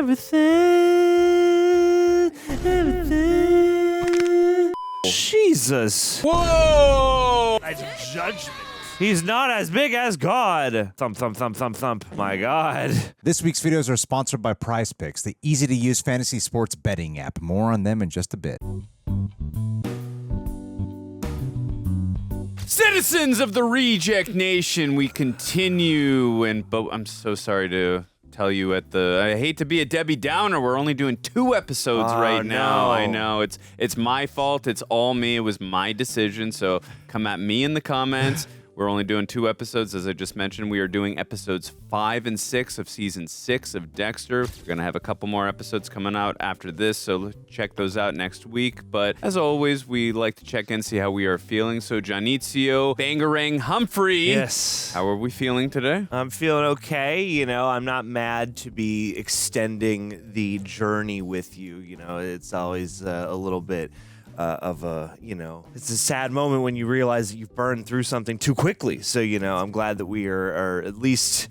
everything, everything. Jesus. Whoa! That's judgment. He's not as big as God. Thump, thump, thump, thump, thump. My God. This week's videos are sponsored by Prizepicks, the easy-to-use fantasy sports betting app. More on them in just a bit. Citizens of the Reject Nation, we continue, but I'm so sorry to tell you I hate to be a Debbie Downer, we're only doing 2 episodes right now. No. I know, it's my fault, it's all me, it was my decision, so come at me in the comments. We're only doing 2 episodes, as I just mentioned. We are doing episodes 5 and 6 of season 6 of Dexter. We're gonna have a couple more episodes coming out after this, so check those out next week. But as always, we like to check in, see how we are feeling. So Jonitio Bangarang Humphrey. Yes. How are we feeling today? I'm feeling okay. You know, I'm not mad to be extending the journey with you. You know, it's always a little bit of a, you know, it's a sad moment when you realize that you've burned through something too quickly. So, you know, I'm glad that we are at least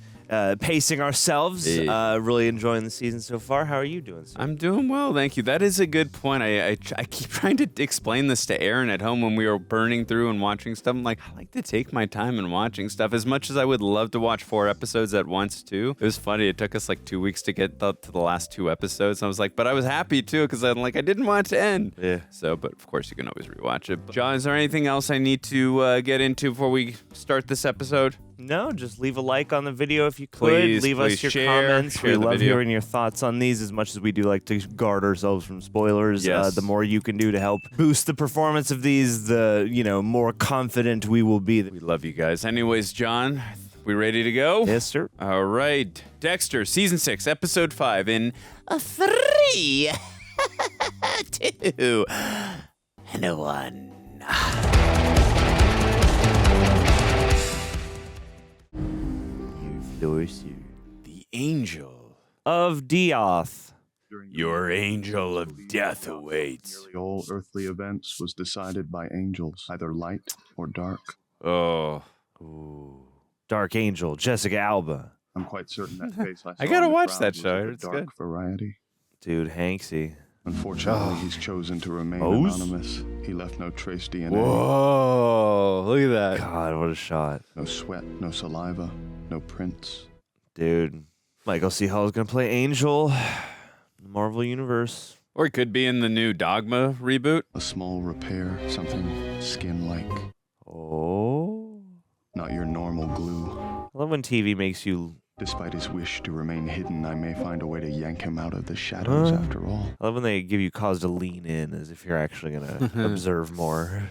pacing ourselves. Really enjoying the season so far. How are you doing, sir? I'm doing well, thank you. That is a good point. I keep trying to explain this to Aaron at home when we were burning through and watching stuff. I'm like, I like to take my time and watching stuff as much as I would love to watch 4 episodes at once, too. It was funny. It took us like 2 weeks to get to the last 2 episodes. And I was like, but I was happy, too, because I'm like, I didn't want it to end. Yeah. So, but of course, you can always rewatch it. But John, is there anything else I need to get into before we start this episode? No, just leave a like on the video if you could. Please, leave us your share comments. We the love video. hearing your thoughts on these as much as we do like to guard ourselves from spoilers. Yes. The more you can do to help boost the performance of these, the, you know, more confident we will be. We love you guys. Anyways, John, we ready to go? Yes, sir. All right. Dexter, season 6, episode 5 in 3, 2, and a 1. The angel Of Dioth. Your angel of death awaits. Nearly all earthly events was decided by angels, either light or dark. Oh. Ooh. Dark Angel, Jessica Alba. I'm quite certain that face I saw I gotta in the watch crowd that was show. of the It's dark good. variety. Dude, Hanksy. Unfortunately, he's chosen to remain O's? anonymous. He left no trace DNA, Whoa. Look at that. God, what a shot. no sweat, no saliva, no prints. Dude. Michael C. Hall is going to play Angel in the Marvel Universe. Or it could be in the new Dogma reboot. A small repair, something skin-like. Oh. Not your normal glue. I love when TV makes you... Despite his wish to remain hidden, I may find a way to yank him out of the shadows after all. I love when they give you cause to lean in as if you're actually going to observe more.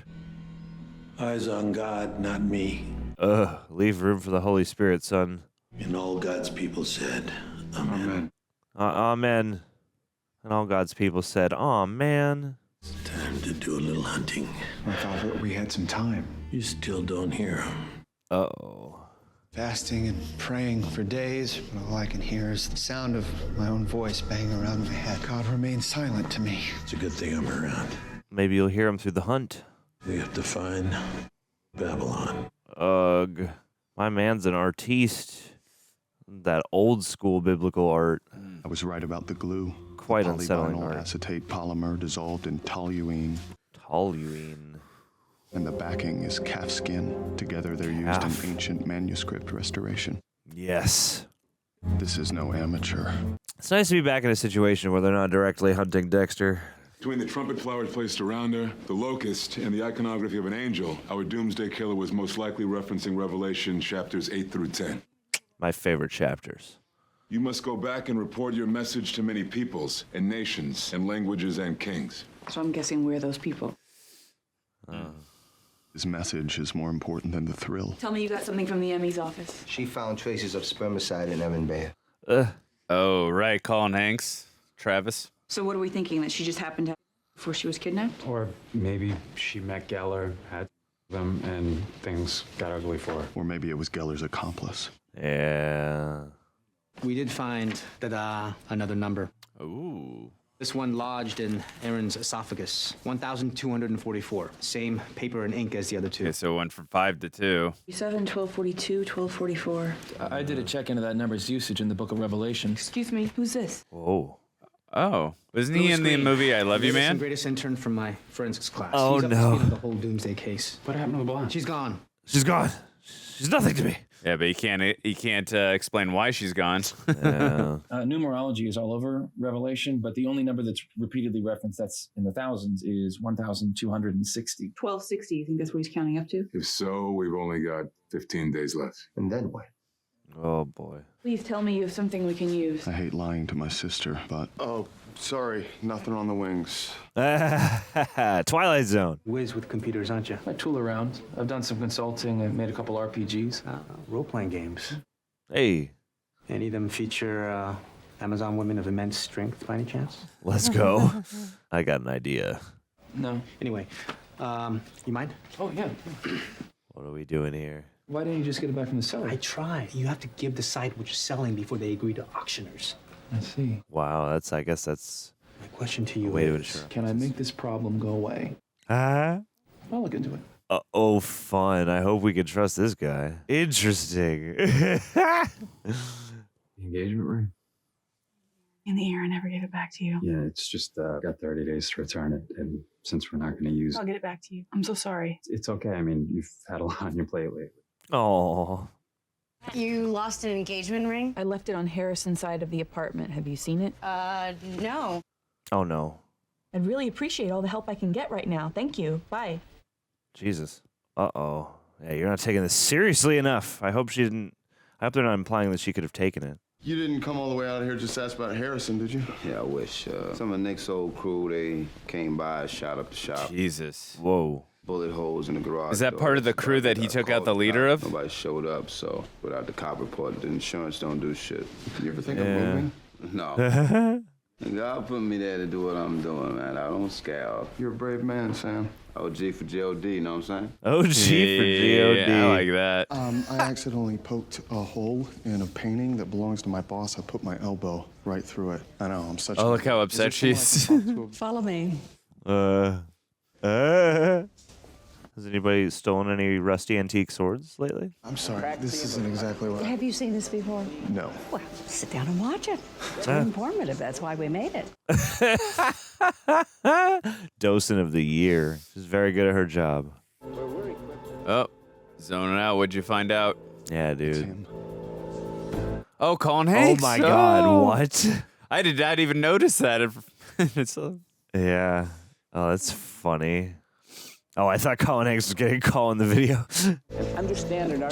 Eyes on God, not me. Leave room for the Holy Spirit, son. And all God's people said, Amen. Amen. And all God's people said, aw, man. It's time to do a little hunting. I thought we had some time. You still don't hear him. Uh-oh. Fasting and praying for days, but all I can hear is the sound of my own voice banging around my head. God remains silent to me. It's a good thing I'm around. Maybe you'll hear him through the hunt. We have to find Babylon. Ugh. My man's an artiste. That old school biblical art. I was right about the glue. Quite The unsettling polyvinyl art. acetate polymer dissolved in toluene. Toluene. And the backing is calf skin. Together they're used Calf. in ancient manuscript restoration. Yes. This is no amateur. It's nice to be back in a situation where they're not directly hunting Dexter. Between the trumpet flowers placed around her, the locust, and the iconography of an angel, our Doomsday Killer was most likely referencing Revelation chapters 8 through 10. My favorite chapters. You must go back and report your message to many peoples and nations and languages and kings. So I'm guessing we're those people. His message is more important than the thrill. Tell me you got something from the Emmy's office. She found traces of spermicide in Evan Bayer. Oh, right. Colin Hanks. Travis. So what are we thinking? That she just happened to have before she was kidnapped? Or maybe she met Geller, had them, and things got ugly for her. Or maybe it was Geller's accomplice. Yeah. We did find another number. Ooh. This one lodged in Aaron's esophagus. 1,244. Same paper and ink as the other two. Okay, so it went from 5 to 2. 7, 1242, 1244. I did a check into that number's usage in the Book of Revelation. Excuse me, who's this? Whoa. Oh, wasn't he in the movie I Love You, Man? Greatest intern from my forensics class. Oh, He's up to no. speed on the whole Doomsday case. What happened to the blonde? She's gone. She's gone. She's nothing to me. Yeah, but he can't explain why she's gone. Yeah. Numerology is all over Revelation, but the only number that's repeatedly referenced that's in the thousands is 1,260. 1260, you think that's what he's counting up to? If so, we've only got 15 days left. And then what? Oh, boy. Please tell me you have something we can use. I hate lying to my sister, but... Oh, sorry. Nothing on the wings. Twilight Zone. Whiz with computers, aren't you? I tool around. I've done some consulting. I've made a couple RPGs. Role-playing games. Hey, Any of them feature Amazon women of immense strength, by any chance? let's go. I got an idea. No. Anyway, you mind? Oh, yeah. What are we doing here? Why didn't you just get it back from the seller? I tried. You have to give the site what you're selling before they agree to auctioners. I see. Wow, I guess that's My question to you a way to is... ensure. Can I make this problem go away? Ah. I'll look into it. Oh, fun. I hope we can trust this guy. Interesting. Engagement ring? In the air, I never gave it back to you. Yeah, it's just got 30 days to return it, and since we're not going to use I'll get it back to you. I'm so sorry. it's okay. I mean, you've had a lot on your plate lately. Oh. You lost an engagement ring? I left it on Harrison's side of the apartment. Have you seen it? No. Oh, no. I'd really appreciate all the help I can get right now. Thank you. Bye. Jesus. Uh-oh. Yeah, you're not taking this seriously enough. I hope they're not implying that she could have taken it. You didn't come all the way out here just to ask about Harrison, did you? Yeah, I wish. Some of Nick's old crew, they came by, shot up the shop. Jesus. Whoa. Bullet holes in the garage. Is that part of the doors. crew that he took out the leader of? Nobody showed up, so without the cop report, the insurance don't do shit. You ever think Yeah. of moving? No. God put me there to do what I'm doing, man. I don't scare off. You're a brave man, Sam. OG for G.O.D., you know what I'm saying? OG for G.O.D. Yeah, I like that. I accidentally poked a hole in a painting that belongs to my boss. I put my elbow right through it. I know, I'm such Oh, a... look how upset she Is there is. someone I can talk to? Follow me. Has anybody stolen any rusty antique swords lately? I'm sorry, this isn't exactly what... Have you seen this before? No. Well, sit down and watch it. It's very informative. That's why we made it. Docent of the year. She's very good at her job. Oh, zoning out. What'd you find out? Yeah, dude. Sam. Oh, Colin Hanks. Oh my God, Oh. what? I did not even notice that. Yeah. Oh, that's funny. Oh, I thought Colin Hanks was getting a call in the video. Do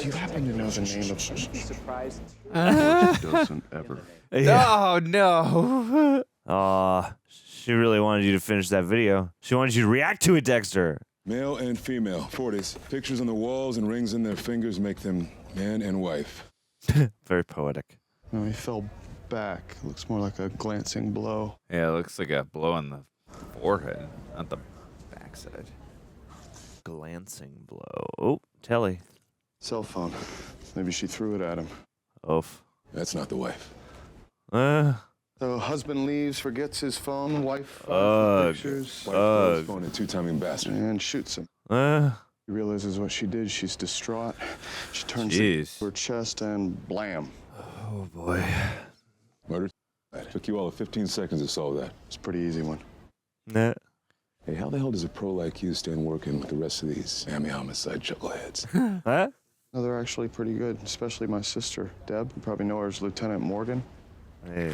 you happen to know the name of... Surprised. Doesn't ever. Oh, no. Aw, she really wanted you to finish that video. She wanted you to react to it, Dexter. Male and female, 40s. Pictures on the walls and rings in their fingers make them man and wife. Very poetic. No, he fell back. Looks more like a glancing blow. Yeah, it looks like a blow on the forehead, not the backside. Glancing blow. Oh, Telly. Cell phone. Maybe she threw it at him. Oof. That's not the wife. So husband leaves, forgets his phone, wife finds the Ugh. pictures, Wife throws phone and two-timing bastard. and shoots him. He realizes what she did. She's distraught. She turns Jeez. to her chest and blam. Oh, boy. Murder. Took you all of 15 seconds to solve that. It's a pretty easy one. Nah. Hey, how the hell does a pro like you stand working with the rest of these Miami homicide chuckleheads? Huh? No, they're actually pretty good, especially my sister, Deb. You probably know her as Lieutenant Morgan. Hey.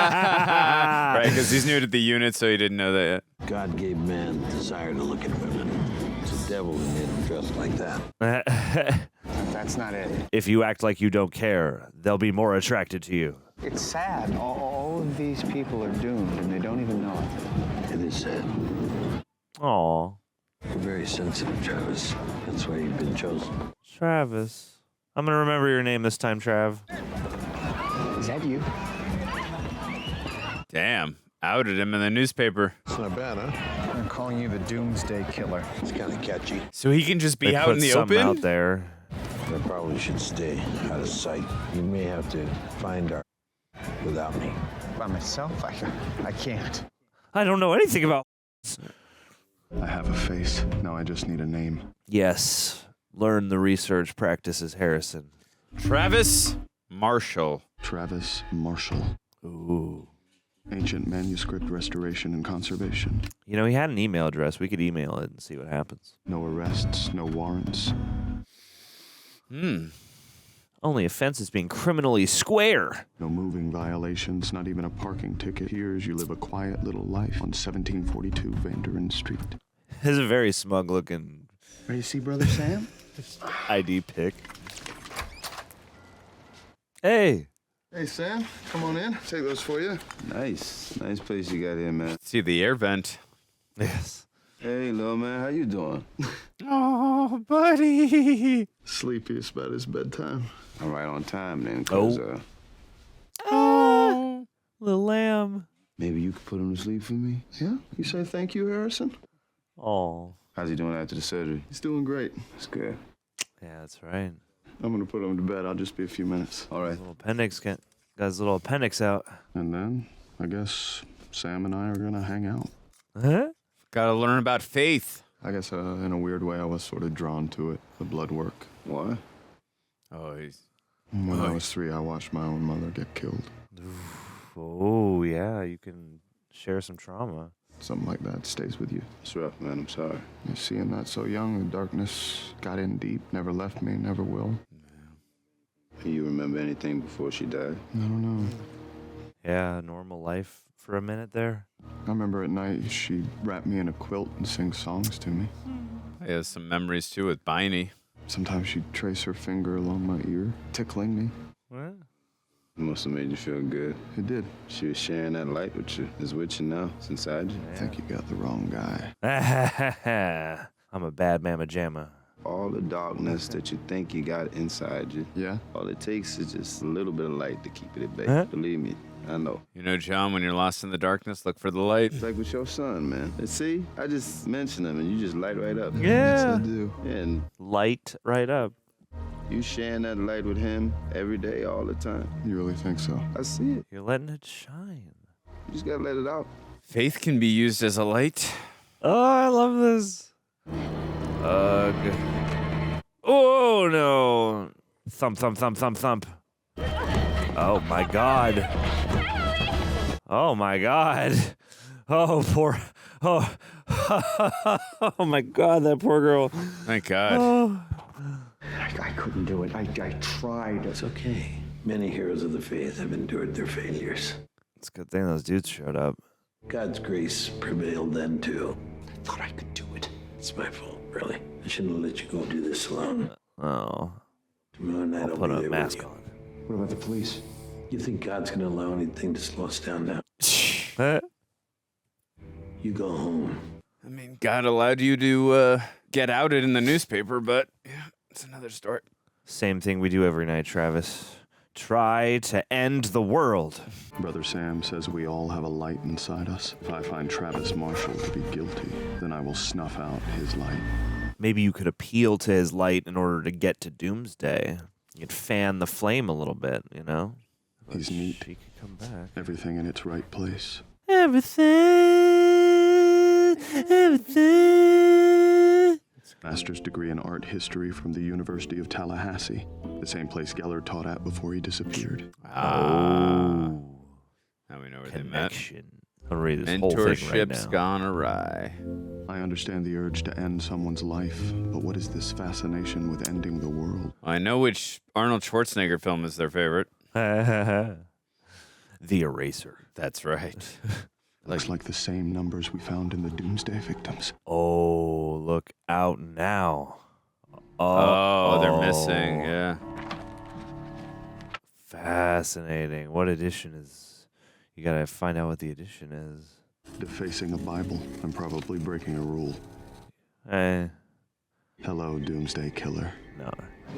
Right, because he's new to the unit, so he didn't know that yet. God gave man desire to look at women. It's the devil who made him dressed like that. That's not it. If you act like you don't care, they'll be more attracted to you. It's sad. All of these people are doomed, and they don't even know it. It is sad. Aw. You're very sensitive, Travis. That's why you've been chosen. Travis. I'm gonna remember your name this time, Trav. Is that you? Damn, outed him in the newspaper. It's not bad, huh? I'm calling you the Doomsday Killer. It's kind of catchy. So he can just be They out put in the something open? out there. I probably should stay out of sight. You may have to find our without me. by myself. I can't. I don't know anything about. I have a face. Now I just need a name. Yes. Learn the research practices, Harrison. Travis Marshall. Travis Marshall. Ooh. Ancient Manuscript Restoration and Conservation. You know, he had an email address. We could email it and see what happens. No arrests, no warrants. Only offense is being criminally square. No moving violations, not even a parking ticket. Here's you live a quiet little life on 1742 Vanderin Street. This is a very smug-looking Ready to see Brother Sam? ID pic. Hey. Hey, Sam, come on in. Take those for you. Nice place you got here, man. See the air vent. Yes. Hey, little man, how you doing? Oh, buddy. Sleepy, it's about his bedtime. I'm right on time then, cause Oh, little lamb. maybe you could put him to sleep for me. Yeah? You say thank you, Harrison? Oh. How's he doing after the surgery? He's doing great. That's good. Yeah, that's right. I'm gonna put him to bed. I'll just be a few minutes. All right. His little appendix got his little appendix out. And then, I guess Sam and I are gonna hang out. Huh? Gotta learn about faith. I guess in a weird way, I was sort of drawn to it, the blood work. Why? Oh, he's... When I was 3, I watched my own mother get killed. Oh, yeah, you can share some trauma. Something like that stays with you. It's rough, man. I'm sorry. You're seeing that so young, the darkness got in deep, never left me, never will. Do you remember anything before she died? I don't know. Yeah, normal life for a minute there. I remember at night, she'd wrap me in a quilt and sing songs to me. He has some memories, too, with Biney. Sometimes she'd trace her finger along my ear, tickling me. What? It must have made you feel good. It did. She was sharing that light with you. It's with you now. It's inside you. I think you got the wrong guy. I'm a bad mamma jamma. All the darkness that you think you got inside you. Yeah? All it takes is just a little bit of light to keep it at bay. Huh? Believe me, I know. You know, John, when you're lost in the darkness, look for the light. It's like with your son, man. And see, I just mentioned him and you just light right up. Yes, Yeah. I do. And Light right up. you sharing that light with him every day, all the time. You really think so? I see it. You're letting it shine. You just gotta let it out. Faith can be used as a light. Oh, I love this. Ugh. Oh, no. Thump, thump, thump, thump, thump. Oh, my God. Oh, my God. Oh, poor. Oh. Oh, my God, that poor girl. Thank God. Oh. I couldn't do it. I tried. It's okay. Many heroes of the faith have endured their failures. It's a good thing those dudes showed up. God's grace prevailed then, too. I thought I could do it. It's my fault, really. I shouldn't have let you go do this alone. Oh. Tomorrow night I'll I'll put be a there mask with you. on. What about the police? You think God's gonna allow anything to slow us down now? Huh? You go home. I mean, God allowed you to get outed in the newspaper, but yeah, it's another story. Same thing we do every night, Travis. Try to end the world. Brother Sam says we all have a light inside us. If I find Travis Marshall to be guilty, then I will snuff out his light. Maybe you could appeal to his light in order to get to Doomsday. You could fan the flame a little bit, you know? He's neat. He could come back. Everything in its right place. Everything. Master's degree in art history from the University of Tallahassee, the same place Geller taught at before he disappeared. Now we know where they met. Connection. I'll read this whole thing right Mentorship's now. gone awry. I understand the urge to end someone's life, but what is this fascination with ending the world? I know which Arnold Schwarzenegger film is their favorite. The Eraser. That's right. Looks like the same numbers we found in the Doomsday victims. Oh, look out now. Oh, they're missing. Yeah. Fascinating. What edition is... You gotta find out what the edition is. Defacing a Bible. I'm probably breaking a rule. Hello, Doomsday Killer. No.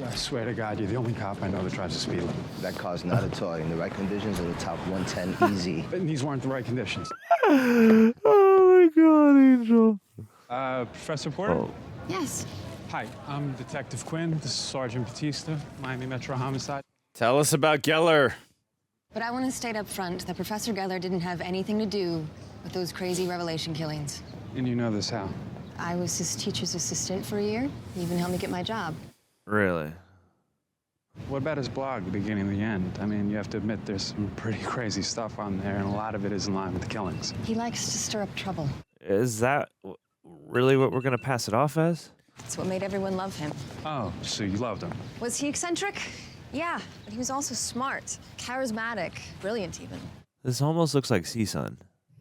I swear to God, you're the only cop I know that drives a speed limit. That car's not a toy. In the right conditions, it'll top 110 easy. And these weren't the right conditions. Oh my God, Angel. Professor Porter? Oh. Yes. Hi, I'm Detective Quinn. This is Sergeant Batista, Miami Metro Homicide. Tell us about Geller. But I want to state up front that Professor Geller didn't have anything to do with those crazy Revelation killings. And you know this how? I was his teacher's assistant for a year. He even helped me get my job. Really? What about his blog, The Beginning and the End? I mean, you have to admit there's some pretty crazy stuff on there, and a lot of it is in line with the killings. He likes to stir up trouble. Is that really what we're going to pass it off as? It's what made everyone love him. Oh, so you loved him. Was he eccentric? Yeah, but he was also smart, charismatic, brilliant even. This almost looks like CSUN.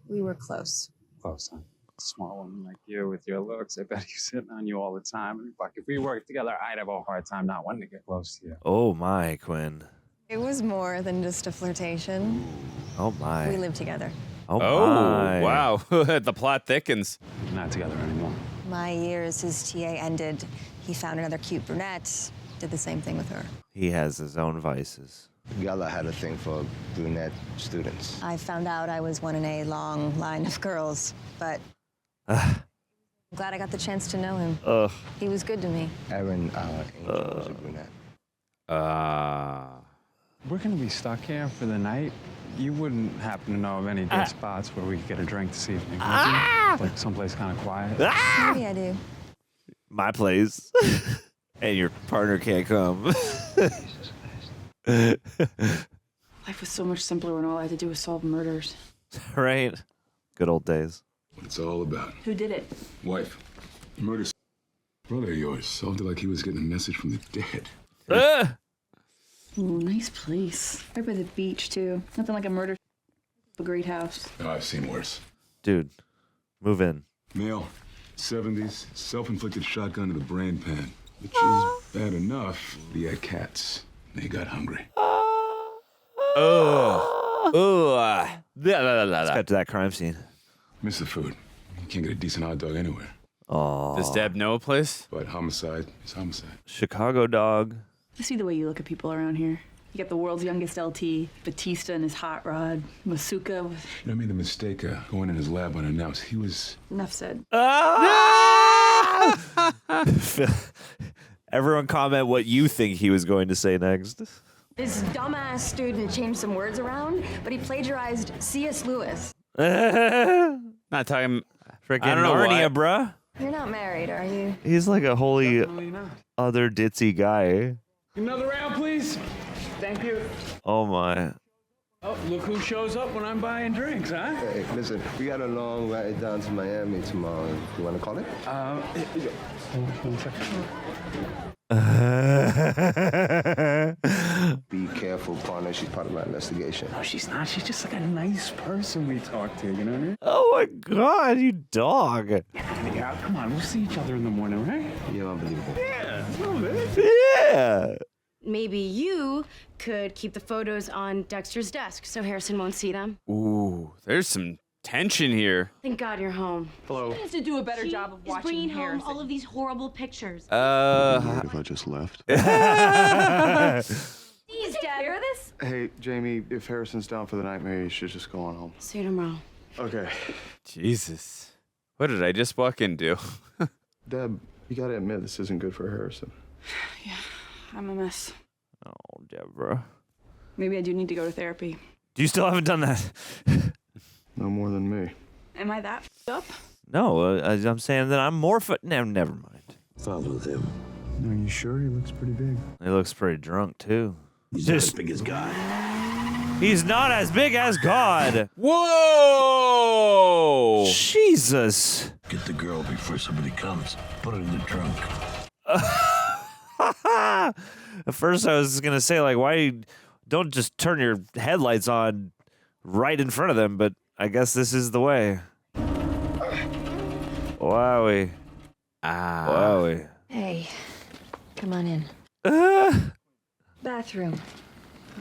We were close. Close, son. Small woman like you with your looks, I bet he's sitting on you all the time. And fuck, if we worked together, I'd have a hard time not wanting to get close to you. Oh my, Quinn. It was more than just a flirtation. Oh my. We lived together. Oh my. Wow. The plot thickens. Not together anymore. My year as his TA ended. He found another cute brunette, did the same thing with her. He has his own vices. Geller had a thing for brunette students. I found out I was one in a long line of girls, but I'm glad I got the chance to know him. He was good to me. Erin Angel was a brunette. We're gonna be stuck here for the night. You wouldn't happen to know of any good spots where we could get a drink this evening, would you? Like someplace kind of quiet? Maybe I do. My place. And your partner can't come. Life was so much simpler when all I had to do was solve murders. Right? Good old days. What it's all about. Who did it? Wife. Murder. Brother of yours solved it like he was getting a message from the dead. Ooh, nice place. Right by the beach, too. Nothing like a murder. A great house. Oh, I've seen worse. Dude, move in. Male, 70s, self-inflicted shotgun to the brain pan. Which is bad enough. He had cats. They got hungry. Let's get to that crime scene. Miss the food. You can't get a decent hot dog anywhere. Oh. Does Deb know a place? But homicide is homicide. Chicago dog. I see the way you look at people around here. You got the world's youngest LT, Batista and his hot rod, Masuka. You know, I made the mistake of going in his lab unannounced. He was... Enough said. Everyone comment what you think he was going to say next. This dumbass student changed some words around, but he plagiarized C.S. Lewis. Not talking Freaking I don't know Narnia, why. bruh. You're not married, are you? He's like a holy Definitely not. other ditzy guy. Another round, please. Thank you. Oh my. Oh, look who shows up when I'm buying drinks, huh? Hey, listen, we got a long ride down to Miami tomorrow. You want to call it? One second. Be careful, partner. She's part of my investigation. No, she's not. She's just like a nice person we talk to, you know what I mean? Oh my god, you dog. Yeah, come on. We'll see each other in the morning, right? You're unbelievable. Yeah, a little bit. Yeah. Maybe you could keep the photos on Dexter's desk so Harrison won't see them. Ooh, there's some tension here. Thank God you're home. Hello. He has to do a better job of Is watching bringing home Harrison. all of these horrible pictures. Mind if I just left? Please, Dad. Hear this? Hey, Jamie, if Harrison's down for the night, maybe you should just go on home. See you tomorrow. Okay. Jesus. What did I just walk into? Deb, you gotta admit this isn't good for Harrison. Yeah, I'm a mess. Oh, Debra. Maybe I do need to go to therapy. You still haven't done that. No more than me. Am I that f***ed up? No, I'm saying that I'm more never mind. Follow them. Are you sure? He looks pretty big. He looks pretty drunk too. He's not as big as God. He's not as big as God. Whoa! Jesus. Get the girl before somebody comes. Put her in the trunk. At first I was going to say, like, why don't just turn your headlights on right in front of them, but I guess this is the way. Wowie. Wowie. Hey, come on in. Bathroom.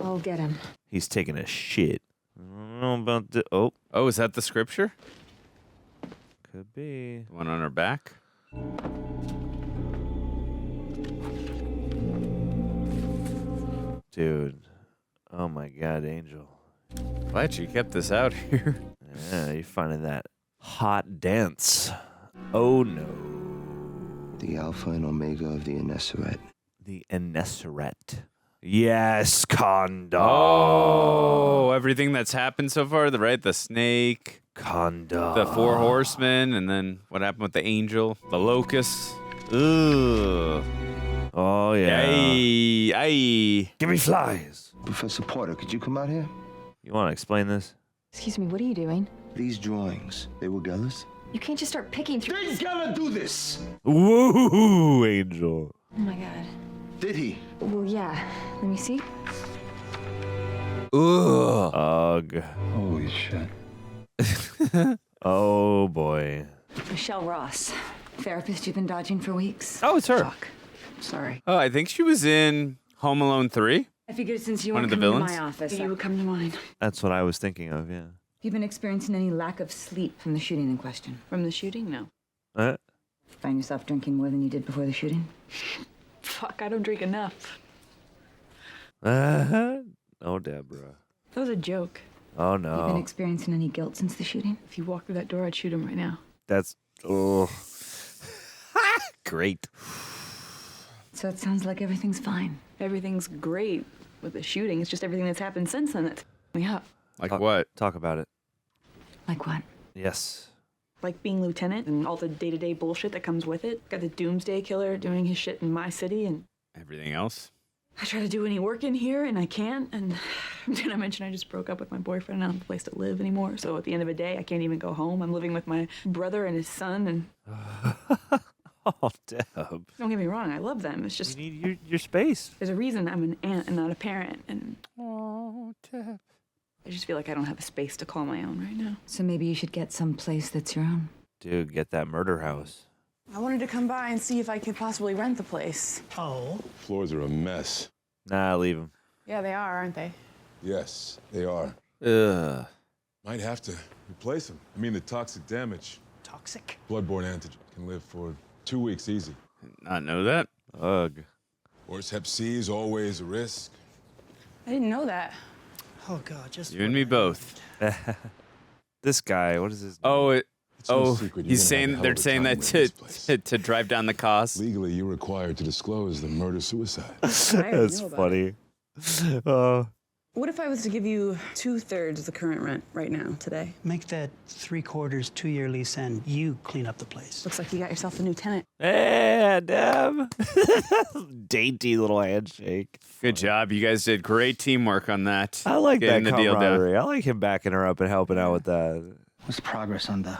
I'll get him. He's taking a shit. I don't know about the... Oh. Oh, is that the scripture? Could be. The one on her back? Dude. Oh my God, Angel. Glad you kept this out here. Yeah, you're finding that hot dance. Oh no. The alpha and omega of the Assert. The Assert. Yes, condom. Oh, everything that's happened so far, right? The snake, condom, the 4 horsemen, and then what happened with the angel, the locust. Ugh. Oh, yeah. Aye. Give me flies. Professor Porter, could you come out here? You want to explain this? Excuse me, what are you doing? These drawings, they were Geller's? You can't just start picking through. Did Geller do this? Woo, angel. Oh my god. Did he? Well, yeah. Let me see. Ugh. Ugh. Holy shit. Oh, boy. Michelle Ross, therapist you've been dodging for weeks. Oh, it's her. Fuck. Sorry. Oh, I think she was in Home Alone 3. I figured since you One weren't of the coming to villains? my office, you would come to mine. That's what I was thinking of, yeah. You've been experiencing any lack of sleep from the shooting in question? From the shooting? No. Find yourself drinking more than you did before the shooting? Fuck, I don't drink enough. Oh, Debra. That was a joke. Oh, You've been no. experiencing any guilt since the shooting? If you walk through that door, I'd shoot him right now. That's... Oh. Great. So it sounds like everything's fine. Everything's great with the shooting. It's just everything that's happened since then that's me up. Like what? Talk about it. Like what? Yes. Like being lieutenant and all the day-to-day bullshit that comes with it. Got the Doomsday Killer doing his shit in my city, and Everything else? I try to do any work in here, and I can't. And did I mention I just broke up with my boyfriend and I don't have a place to live anymore? So at the end of the day, I can't even go home. I'm living with my brother and his son, and Oh, Deb. don't get me wrong, I love them. It's just You need your space. there's a reason I'm an aunt and not a parent, and Oh, Deb. I just feel like I don't have a space to call my own right now. So maybe you should get some place that's your own. Dude, get that murder house. I wanted to come by and see if I could possibly rent the place. Oh. Floors are a mess. Nah, leave him. Yeah, they are, aren't they? Yes, they are. Ugh. Might have to replace them. I mean, the toxic damage. Toxic? Bloodborne antigen can live for 2 weeks easy. Not know that. Ugh. Worse, hep C is always a risk. I didn't know that. Oh, God, just... You and me both. This guy, what is his name? Oh, no secret, you're he's gonna have a saying hell they're of a saying time that renting this to drive down the cost. Legally, you're required to disclose the murder-suicide. That's funny. What if I was to give you 2/3 of the current rent right now, today? Make that 3/4 2-year lease and you clean up the place. Looks like you got yourself a new tenant. Hey, Deb. Dainty little handshake. Good job. You guys did great teamwork on that. I like Getting that the deal down. camaraderie. I like him backing her up and helping out with that. What's the progress on the...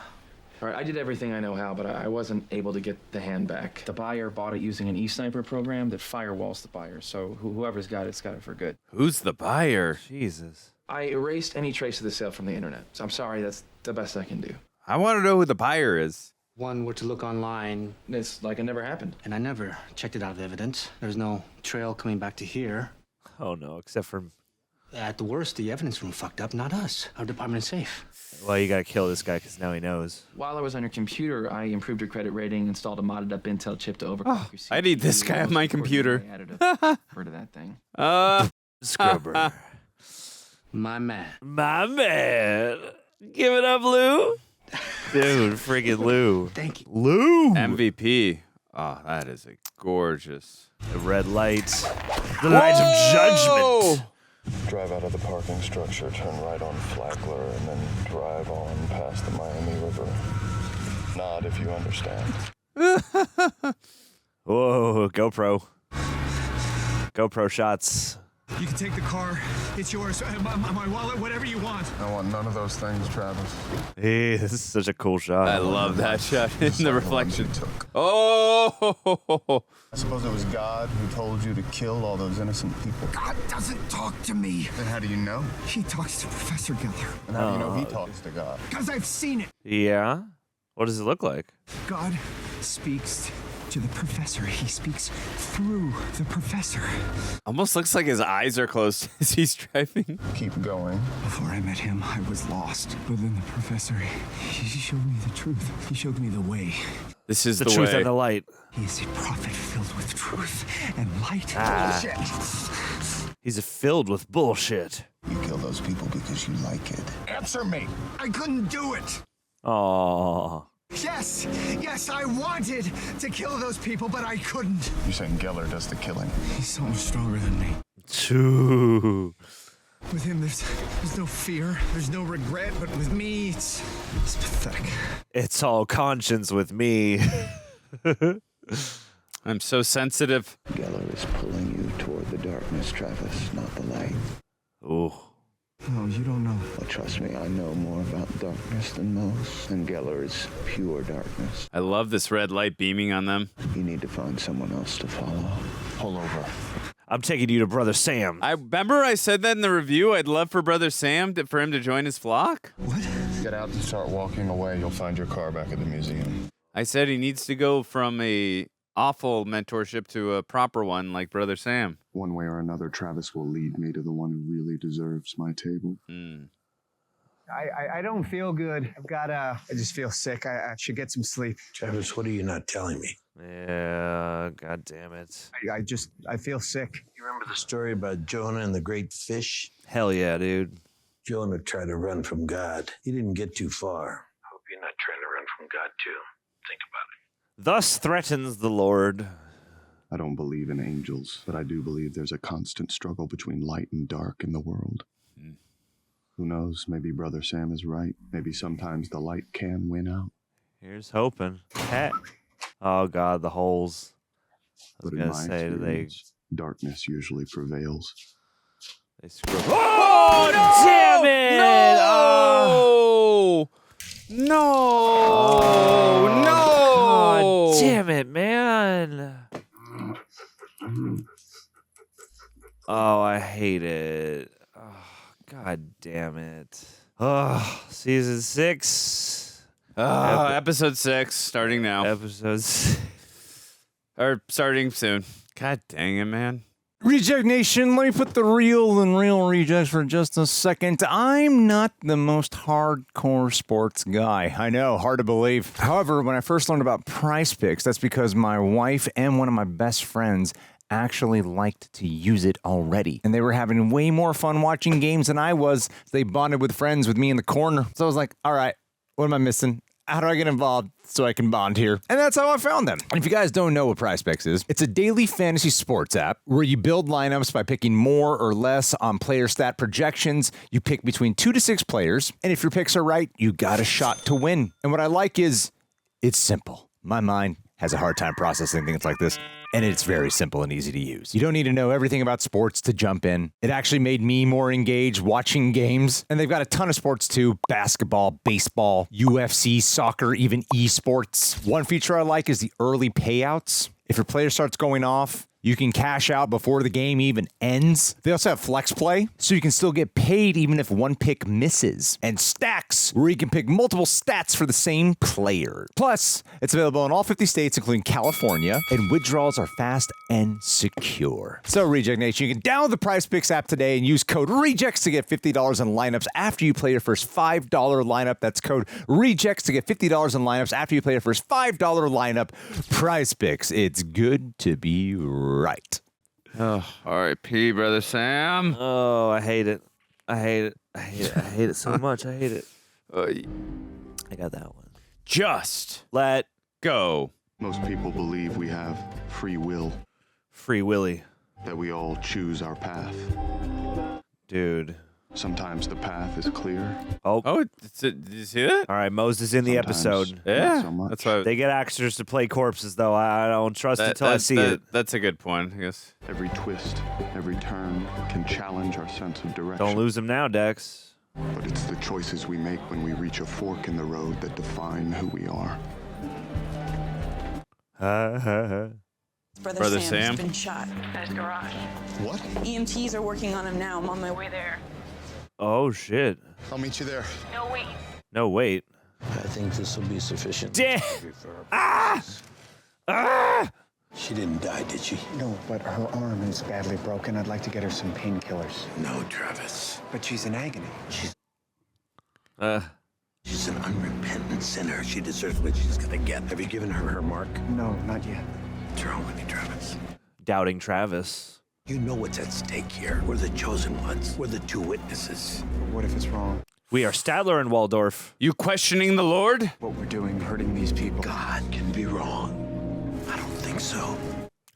All right, I did everything I know how, but I wasn't able to get the hand back. The buyer bought it using an e-sniper program that firewalls the buyer, so whoever's got it's got it for good. Who's the buyer? Jesus. I erased any trace of the sale from the internet, so I'm sorry, that's the best I can do. I want to know who the buyer is. One were to look online, It's like it never happened. and I never checked it out of evidence. There's no trail coming back to here. Oh, no, except for... At the worst, the evidence room fucked up, not us. Our department is safe. Well, you gotta kill this guy because now he knows. While I was on your computer, I improved your credit rating, installed a modded up Intel chip to overclock your I need this guy on my computer. I added a word to that thing. Scrubber. My man. My man. Give it up, Lou. Dude, friggin' Lou. Thank you. Lou. MVP. Oh, that is a gorgeous. The red lights. The light of judgment. Drive out of the parking structure, turn right on Flagler, and then drive on past the Miami River. Nod if you understand. Whoa, GoPro. GoPro shots. You can take the car. It's yours. My wallet, whatever you want. I want none of those things, Travis. Hey, this is such a cool shot. I love that shot in the reflection. Oh! I suppose it was God who told you to kill all those innocent people. God doesn't talk to me. Then how do you know? He talks to Professor Geller. And how do you know he talks to God? Because I've seen it. Yeah? What does it look like? God speaks to the professor. He speaks through the professor. Almost looks like his eyes are closed as he's driving. Keep going. Before I met him, I was lost. But then the professor, he showed me the truth. He showed me the way. This is The the truth way. and the light. He is a prophet filled with truth and light. Ah. He's filled with bullshit. You kill those people because you like it. Answer me. I couldn't do it. Aww. Yes, I wanted to kill those people, but I couldn't. You're saying Geller does the killing? He's so much stronger than me. Ooh. With him, there's no fear, there's no regret, but with me, it's pathetic. It's all conscience with me. I'm so sensitive. Geller is pulling you toward the darkness, Travis, not the light. Ooh. No, you don't know. Well, trust me, I know more about darkness than most, and Geller is pure darkness. I love this red light beaming on them. You need to find someone else to follow. Pull over. I'm taking you to Brother Sam. I remember I said that in the review. I'd love for Brother Sam for him to join his flock. What? Get out and start walking away. You'll find your car back at the museum. I said he needs to go from a awful mentorship to a proper one like Brother Sam. One way or another, Travis will lead me to the one who really deserves my table. I don't feel good. I just feel sick. I should get some sleep. Travis, what are you not telling me? Yeah, god damn it. I feel sick. You remember the story about Jonah and the great fish? Hell yeah, dude. Jonah tried to run from God. He didn't get too far. Hope you're not trying to run from God, too. Think about it. Thus threatens the Lord. I don't believe in angels, but I do believe there's a constant struggle between light and dark in the world. Who knows? Maybe Brother Sam is right. Maybe sometimes the light can win out. Here's hoping. Heck. Oh god, the holes. I was But in gonna my say, do they experience, darkness usually prevails. they screw up. Oh, no! Damn it! No! Oh, No! God damn it, man. Oh, I hate it. Oh, god damn it. Oh, season 6. Episode 6, starting now. Episodes. Or starting soon. God dang it, man. Reject Nation, let me put the real and real rejects for just a second. I'm not the most hardcore sports guy. I know, hard to believe. However, when I first learned about Prizepicks, that's because my wife and one of my best friends actually liked to use it already. And they were having way more fun watching games than I was. They bonded with friends with me in the corner. So I was like, all right, what am I missing? How do I get involved so I can bond here? And that's how I found them. And if you guys don't know what Prizepicks is, it's a daily fantasy sports app where you build lineups by picking more or less on player stat projections. You pick between 2 to 6 players, and if your picks are right, you got a shot to win. And what I like is it's simple. My mind has a hard time processing things like this, and it's very simple and easy to use. You don't need to know everything about sports to jump in. It actually made me more engaged watching games, and they've got a ton of sports too: basketball, baseball, UFC, soccer, even esports. One feature I like is the early payouts. If your player starts going off, you can cash out before the game even ends. They also have flex play, so you can still get paid even if one pick misses. And stacks, where you can pick multiple stats for the same player. Plus, it's available in all 50 states, including California, and withdrawals are fast and secure. So, Reject Nation, you can download the Prizepicks app today and use code REJECTS to get $50 in lineups after you play your first $5 lineup. That's code REJECTS to get $50 in lineups after you play your first $5 lineup. Prizepicks, it's good to be right. Oh, R.I.P. Brother Sam. Oh, I hate it. I hate it. I hate it. I hate it so much. I hate it. I got that one. Just let go. Most people believe we have free will. Free Willy. That we all choose our path. Dude. Sometimes the path is clear. Oh, did you see that? All right, Moses in the episode. Yeah, so much. that's why They get actors to play corpses, though. I don't trust it until I see it. That's a good point, I guess. Every twist, every turn can challenge our sense of direction. Don't lose them now, Dex. But it's the choices we make when we reach a fork in the road that define who we are. Brother Sam Sam has been shot at his garage. What? EMTs are working on him now. I'm on my way there. Oh, shit. I'll meet you there. No, wait. No, wait. I think this will be sufficient. Damn! She didn't die, did she? No, but her arm is badly broken. I'd like to get her some painkillers. No, Travis. But she's in agony. She's an unrepentant sinner. She deserves what she's gonna get. Have you given her her mark? No, not yet. What's wrong with you, Travis? Doubting Travis. You know what's at stake here. We're the chosen ones. We're the two witnesses. What if it's wrong? We are Stadler and Waldorf. You questioning the Lord? What we're doing, hurting these people. God can be wrong. I don't think so.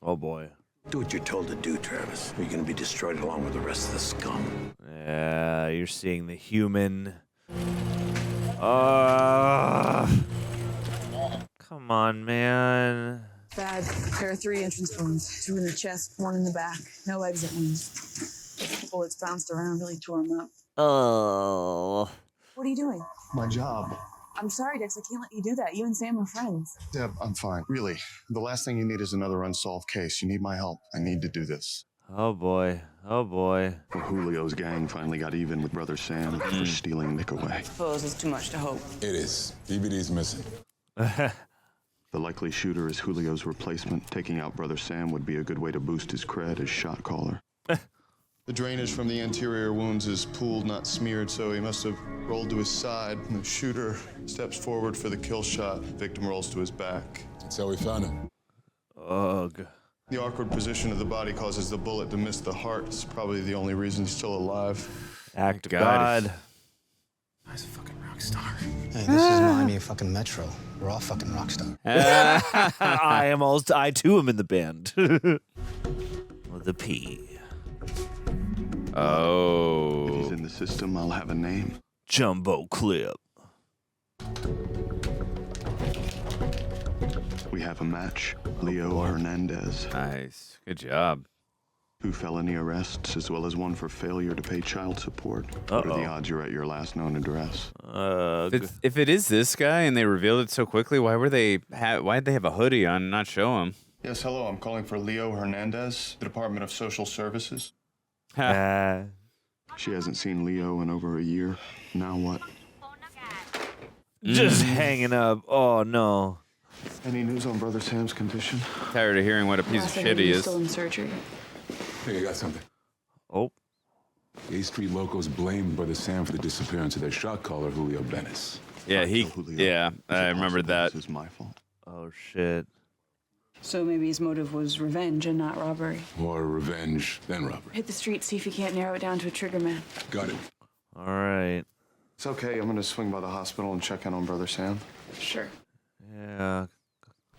Oh, boy. Do what you're told to do, Travis. Or you're gonna be destroyed along with the rest of the scum. Yeah, you're seeing the human. Come on, man. Bad. There are 3 entrance wounds. 2 in the chest, 1 in the back. No exit wounds. Bullets bounced around, really tore him up. Oh. What are you doing? My job. I'm sorry, Dex. I can't let you do that. You and Sam are friends. Deb, I'm fine. Really. The last thing you need is another unsolved case. You need my help. I need to do this. Oh, boy. Oh, boy. Well, Julio's gang finally got even with Brother Sam for stealing Nick away. I suppose it's too much to hope. It is. DVD's missing. The likely shooter is Julio's replacement. Taking out Brother Sam would be a good way to boost his cred as shot caller. The drainage from the anterior wounds is pooled, not smeared, so he must have rolled to his side. The shooter steps forward for the kill shot. Victim rolls to his back. That's how we found him. Ugh. The awkward position of the body causes the bullet to miss the heart. It's probably the only reason he's still alive. Act of God. He's a fucking rock star. Hey, this is Miami fucking Metro. We're all fucking rock stars. I too am in the band. With a P. Oh. If he's in the system, I'll have a name. Jumbo Clip. We have a match. Leo Hernandez. Nice. Good job. 2 felony arrests, as well as 1 for failure to pay child support. What are the odds you're at your last known address? If it is this guy and they revealed it so quickly, why'd they have a hoodie on and not show him? Yes, hello. I'm calling for Leo Hernandez, the Department of Social Services. She hasn't seen Leo in over a year. Now what? Just hanging up. Oh, no. Any news on Brother Sam's condition? Tired of hearing what a piece of shit he is. Still in surgery. Hey, I got something. Oh. The A Street locals blamed Brother Sam for the disappearance of their shot caller, Julio Benes. Yeah, I remember that. This is my fault. Oh, shit. So maybe his motive was revenge and not robbery. More revenge than robbery. Hit the street, see if you can't narrow it down to a trigger man. Got it. All right. It's okay. I'm going to swing by the hospital and check in on Brother Sam. Sure. Yeah.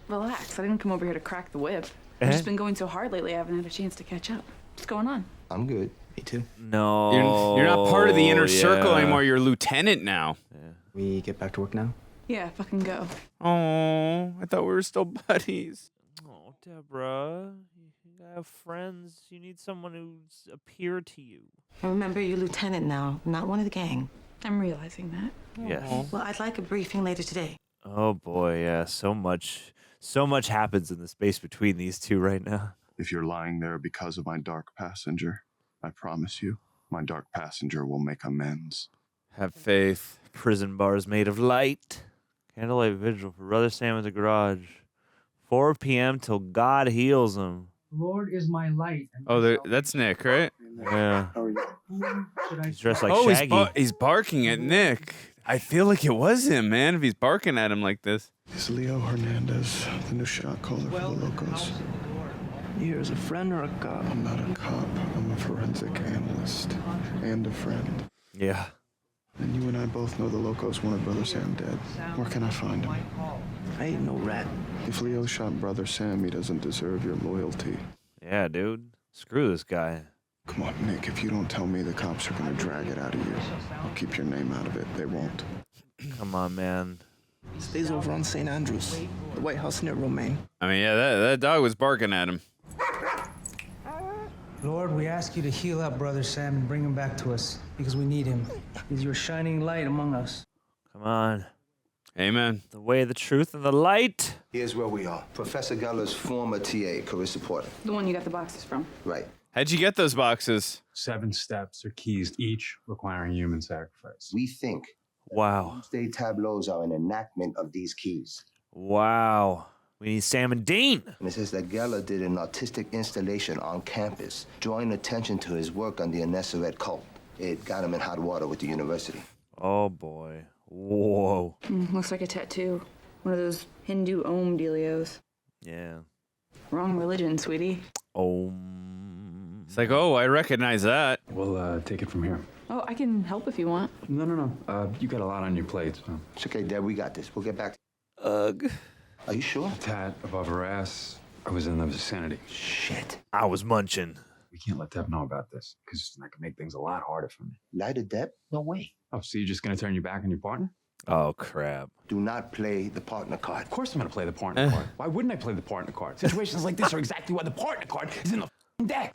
Relax. I didn't come over here to crack the whip. I've just been going so hard lately, I haven't had a chance to catch up. What's going on? I'm good. Me too. No. You're not part of the inner circle anymore. You're a lieutenant now. Yeah. We get back to work now? Yeah, fucking go. Oh, I thought we were still buddies. Oh, Debra. You have friends. You need someone who's a peer to you. And remember, you're lieutenant now, not one of the gang. I'm realizing that. Yes. Well, I'd like a briefing later today. Oh, boy, yeah. So much happens in the space between these two right now. If you're lying there because of my dark passenger, I promise you, my dark passenger will make amends. Have faith. Prison bars made of light. Candlelight vigil for Brother Sam in the garage. 4 p.m. till God heals him. Lord is my light. Oh, that's Nick, right? Yeah. He's dressed like oh, Shaggy. he's barking at Nick. I feel like it was him, man, if he's barking at him like this. Is Leo Hernandez the new shot caller for the locals? You're as a friend or a cop? I'm not a cop. I'm a forensic analyst and a friend. Yeah. And you and I both know the locals wanted Brother Sam dead. Where can I find him? I ain't no rat. If Leo shot Brother Sam, he doesn't deserve your loyalty. Yeah, dude. Screw this guy. Come on, Nick. If you don't tell me, the cops are going to drag it out of you. I'll keep your name out of it. They won't. Come on, man. He stays over on St. Andrews, the White House near Romaine. I mean, yeah, that dog was barking at him. Lord, we ask you to heal up Brother Sam and bring him back to us, because we need him. He's your shining light among us. Come on. Amen. The way, the truth, and the light. Here's where we are. Professor Geller's former TA, Carissa Porter. The one you got the boxes from. Right. How'd you get those boxes? 7 steps or keys, each requiring human sacrifice. We think Wow. Doomsday tableaus are an enactment of these keys. Wow. We need Sam and Dean. And it says that Geller did an artistic installation on campus, drawing attention to his work on the Assert cult. It got him in hot water with the university. Oh, boy. Whoa. Looks like a tattoo. One of those Hindu Om dealios. Yeah. Wrong religion, sweetie. It's like, oh, I recognize that. We'll take it from here. Oh, I can help if you want. No. You got a lot on your plate. So. It's okay, Deb. We got this. We'll get back to Ugh. Are you sure? A tat above her ass, I was in the vicinity. Shit. I was munching. We can't let Deb know about this, because that could make things a lot harder for me. Lie to Deb? No way. Oh, so you're just gonna turn your back on your partner? Oh, crap. Do not play the partner card. Of course I'm gonna play the partner card. Why wouldn't I play the partner card? Situations like this are exactly why the partner card is in the deck.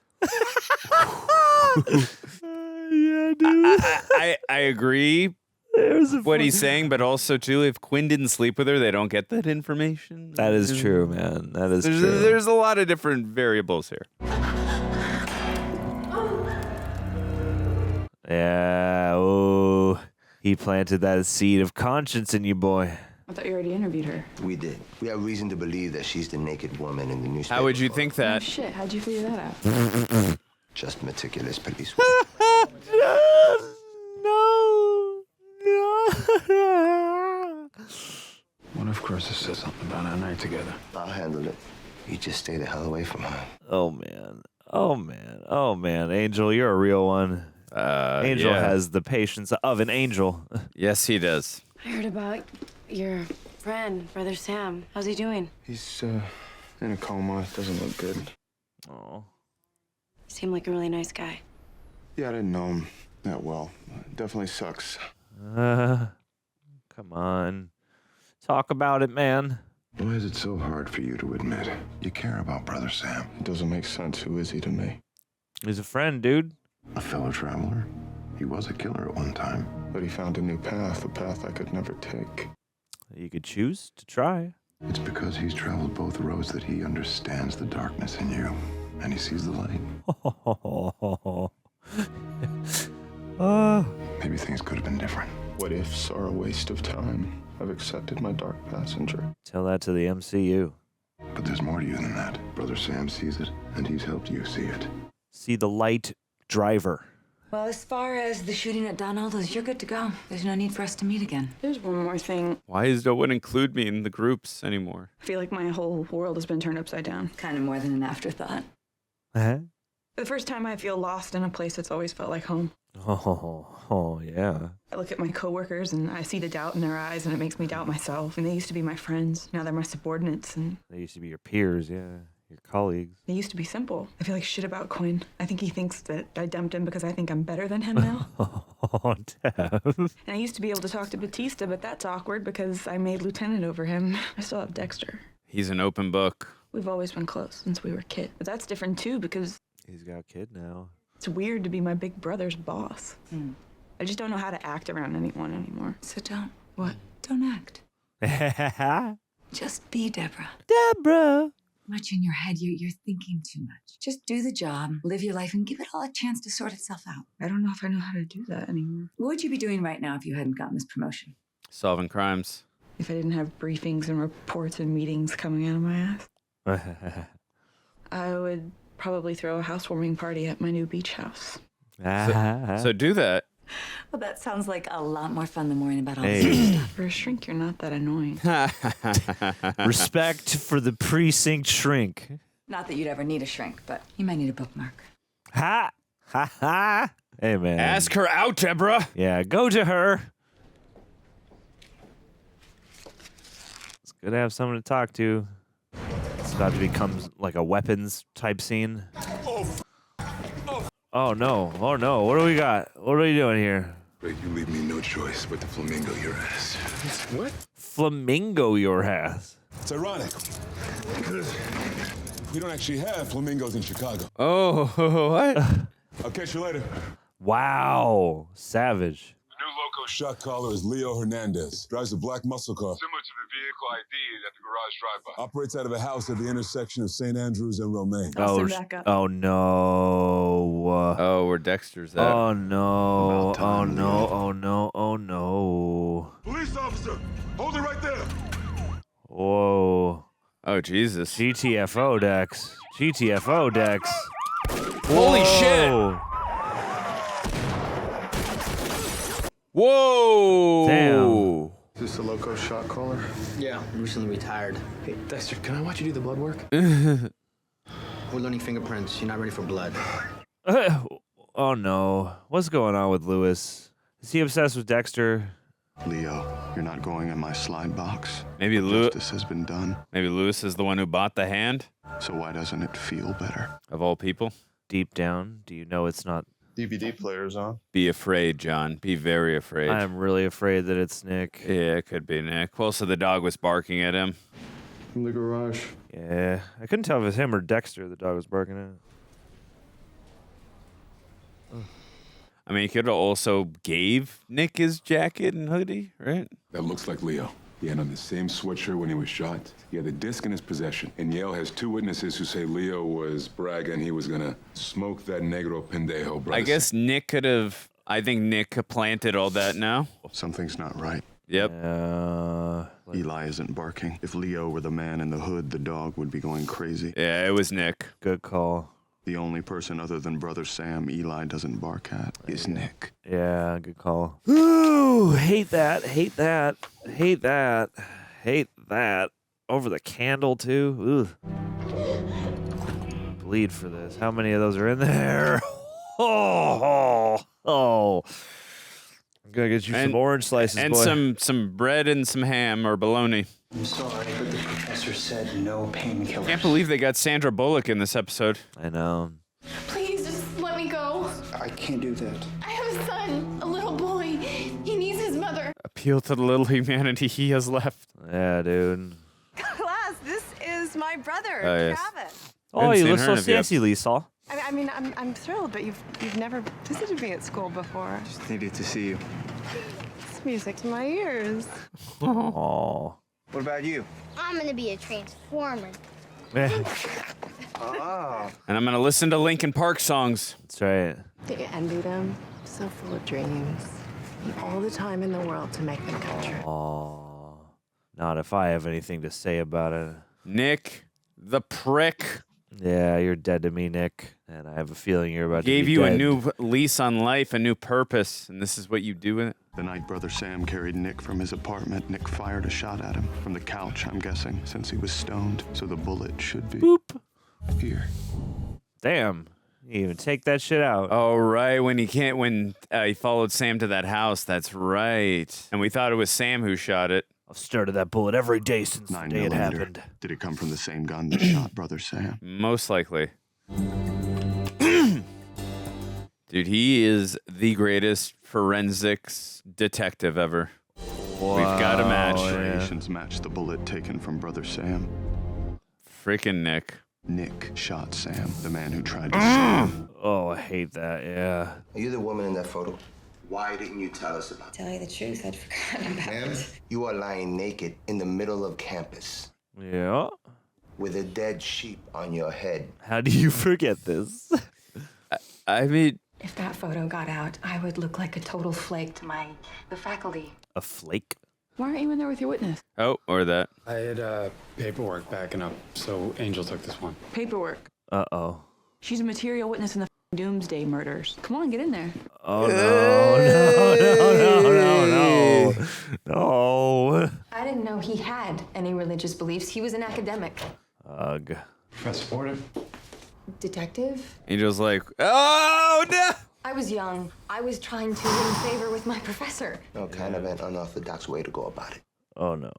Yeah, dude. I agree what he's saying, but also, too, if Quinn didn't sleep with her, they don't get that information. That is true, man. That is true. There's a lot of different variables here. Yeah, oh. He planted that seed of conscience in you, boy. I thought you already interviewed her. We did. We have reason to believe that she's the naked woman in the newspaper. How would you think Oh, that? shit. How'd you figure that out? Just meticulous police. No. What if Chris said something about our night together? I'll handle it. You just stay the hell away from her. Oh, man. Oh, man. Oh, man. Angel, you're a real one. Angel has the patience of an angel. Yes, he does. I heard about your friend, Brother Sam. How's he doing? He's in a coma. Doesn't look good. Oh. He seemed like a really nice guy. Yeah, I didn't know him that well. Definitely sucks. Come on. Talk about it, man. Why is it so hard for you to admit you care about Brother Sam? It doesn't make sense. Who is he to me? He's a friend, dude. A fellow traveler. He was a killer at one time. But he found a new path, a path I could never take. You could choose to try. It's because he's traveled both roads that he understands the darkness in you, and he sees the light. Maybe things could have been different. What ifs are a waste of time. I've accepted my dark passenger. Tell that to the MCU. But there's more to you than that. Brother Sam sees it, and he's helped you see it. See the light driver. Well, as far as the shooting at Donaldo's, you're good to go. There's no need for us to meet again. There's one more thing. Why does no one include me in the groups anymore? I feel like my whole world has been turned upside down. Kind of more than an afterthought. Uh-huh. The first time I feel lost in a place that's always felt like home. Oh, yeah. I look at my coworkers and I see the doubt in their eyes and it makes me doubt myself. And they used to be my friends. Now they're my subordinates and They used to be your peers, yeah. Your colleagues. they used to be simple. I feel like shit about Quinn. I think he thinks that I dumped him because I think I'm better than him now. Oh, Deb. And I used to be able to talk to Batista, but that's awkward because I made lieutenant over him. I still have Dexter. He's an open book. We've always been close since we were kids. But that's different too because He's got a kid now. it's weird to be my big brother's boss. I just don't know how to act around anyone anymore. So don't. What? Don't act. Just be Debra. Debra. Much in your head, you're thinking too much. Just do the job, live your life, and give it all a chance to sort itself out. I don't know if I know how to do that anymore. What would you be doing right now if you hadn't gotten this promotion? Solving crimes. If I didn't have briefings and reports and meetings coming out of my ass, I would probably throw a housewarming party at my new beach house. So do that. Well, that sounds like a lot more fun than worrying about all Hey. this other stuff. For a shrink, you're not that annoying. Respect for the precinct shrink. Not that you'd ever need a shrink, but you might need a bookmark. Ha! Ha ha! Hey, man. Ask her out, Debra. Yeah, go to her. It's good to have someone to talk to. It's about to become like a weapons type scene. Oh no! Oh no! What do we got? What are we doing here? But you leave me no choice but to flamingo your ass. What? Flamingo your ass. It's ironic. Because we don't actually have flamingos in Chicago. Oh, what? I'll catch you later. Wow, savage. The new loco shot caller is Leo Hernandez. Drives a black muscle car. Similar to the vehicle ID at the garage drive-by. Operates out of a house at the intersection of St. Andrews and Romaine. Oh, oh no. Oh, where Dexter's at. Oh no. Oh no. Oh no. Oh no. Police officer, hold it right there. Whoa. Oh, Jesus. GTFO, Dex. GTFO, Dex. Holy shit. Whoa! Damn. Is this a loco shot caller? Yeah, recently retired. Hey, Dexter, can I watch you do the blood work? We're learning fingerprints. You're not ready for blood. Oh no. What's going on with Lewis? Is he obsessed with Dexter? Leo, you're not going in my slide box. Maybe Justice has been done. Maybe Lewis is the one who bought the hand. So why doesn't it feel better? Of all people. Deep down, do you know it's not? DVD players on. Be afraid, John. Be very afraid. I'm really afraid that it's Nick. Yeah, it could be Nick. Well, so the dog was barking at him. From the garage. Yeah, I couldn't tell if it was him or Dexter the dog was barking at. I mean, he could have also gave Nick his jacket and hoodie, right? That looks like Leo. He had on the same sweatshirt when he was shot. He had the disc in his possession. And Yale has 2 witnesses who say Leo was bragging he was gonna smoke that negro pendejo, brother. I guess Nick could have. I think Nick planted all that now. Something's not right. Yep. Eli isn't barking. If Leo were the man in the hood, the dog would be going crazy. Yeah, it was Nick. Good call. The only person other than Brother Sam Eli doesn't bark at is Nick. Yeah, good call. Ooh, hate that. Hate that. Hate that. Hate that. Over the candle, too. Ooh. Bleed for this. How many of those are in there? Oh. I'm going to get you some orange slices, and boy. some bread and some ham or bologna. I'm sorry, but the professor said no painkillers. Can't believe they got Sandra Bullock in this episode. I know. Please, just let me go. I can't do that. I have a son, a little boy. He needs his mother. Appeal to the little humanity he has left. Yeah, dude. Class, this is my brother, Oh, yes. Travis. Oh, you look so sassy, Lisa. I mean, I'm thrilled, but you've never visited me at school before. Just needed to see you. It's music to my ears. Oh. What about you? I'm gonna be a transformer. Oh. And I'm going to listen to Linkin Park songs. That's right. Do you envy them? So full of dreams. And all the time in the world to make them come true. Oh. Not if I have anything to say about it. Nick, the prick. Yeah, you're dead to me, Nick. And I have a feeling you're about Gave to be you dead. a new lease on life, a new purpose, and this is what you do with it? The night Brother Sam carried Nick from his apartment, Nick fired a shot at him from the couch, I'm guessing, since he was stoned. So the bullet should be... Boop. Here. Damn. You even take that shit out. Oh, right. When he followed Sam to that house. That's right. And we thought it was Sam who shot it. I've stared at that bullet every day since the day it 9mm. happened. Did it come from the same gun that shot Brother Sam? Most likely. Dude, he is the greatest forensics detective ever. Wow, We've got a match. Striations match the bullet taken from Brother Sam. Freaking Nick. Nick shot Sam, the man who tried to save him. Oh, I hate that, yeah. Are you the woman in that photo? Why didn't you tell us about it? Tell you the truth, I'd forgotten about Ma'am, you are lying naked in the middle of campus Yeah. with a dead sheep on your head. How do you forget this? I mean... If that photo got out, I would look like a total flake to the faculty. A flake? Why aren't you in there with your witness? Oh, or that. I had paperwork backing up, so Angel took this one. Paperwork. Uh-oh. She's a material witness in the Doomsday murders. Come on, get in there. Oh, no. No. I didn't know he had any religious beliefs. He was an academic. Ugh. Professor Porter. Detective? Angel's like, oh, no! I was young. I was trying to win favor with my professor. No, kind of an unorthodox way to go about it. Oh, no.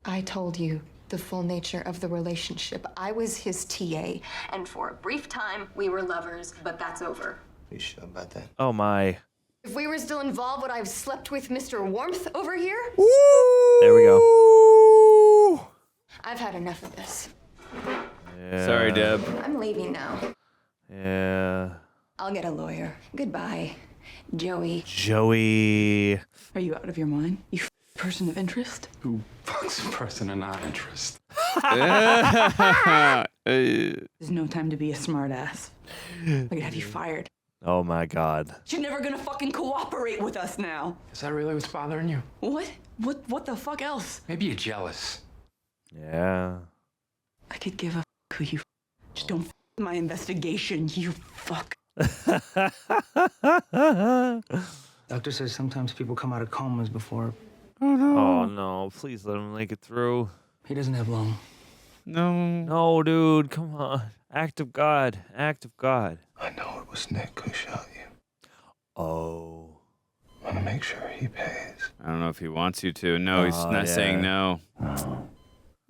I told you the full nature of the relationship. I was his TA, and for a brief time, we were lovers, but that's over. You sure about that? Oh, my. If we were still involved, would I have slept with Mr. Warmth over here? There we go. I've had enough of this. Yeah. Sorry, Deb. I'm leaving now. Yeah. I'll get a lawyer. Goodbye, Joey. Joey. Are you out of your mind? You person of interest? Who fucks a person of not interest? There's no time to be a smartass. I could have you fired. Oh, my God. You're never gonna fucking cooperate with us now. Is that really what's bothering you? What? What the fuck else? Maybe you're jealous. Yeah. I could give a who you just don't with my investigation, you fuck. Doctor says sometimes people come out of comas before. Oh, no. Oh, no. Please let him make it through. He doesn't have long. No. No, dude. Come on. Act of God. Act of God. I know it was Nick who shot you. Oh. I want to make sure he pays. I don't know if he wants you to. No, he's not saying no.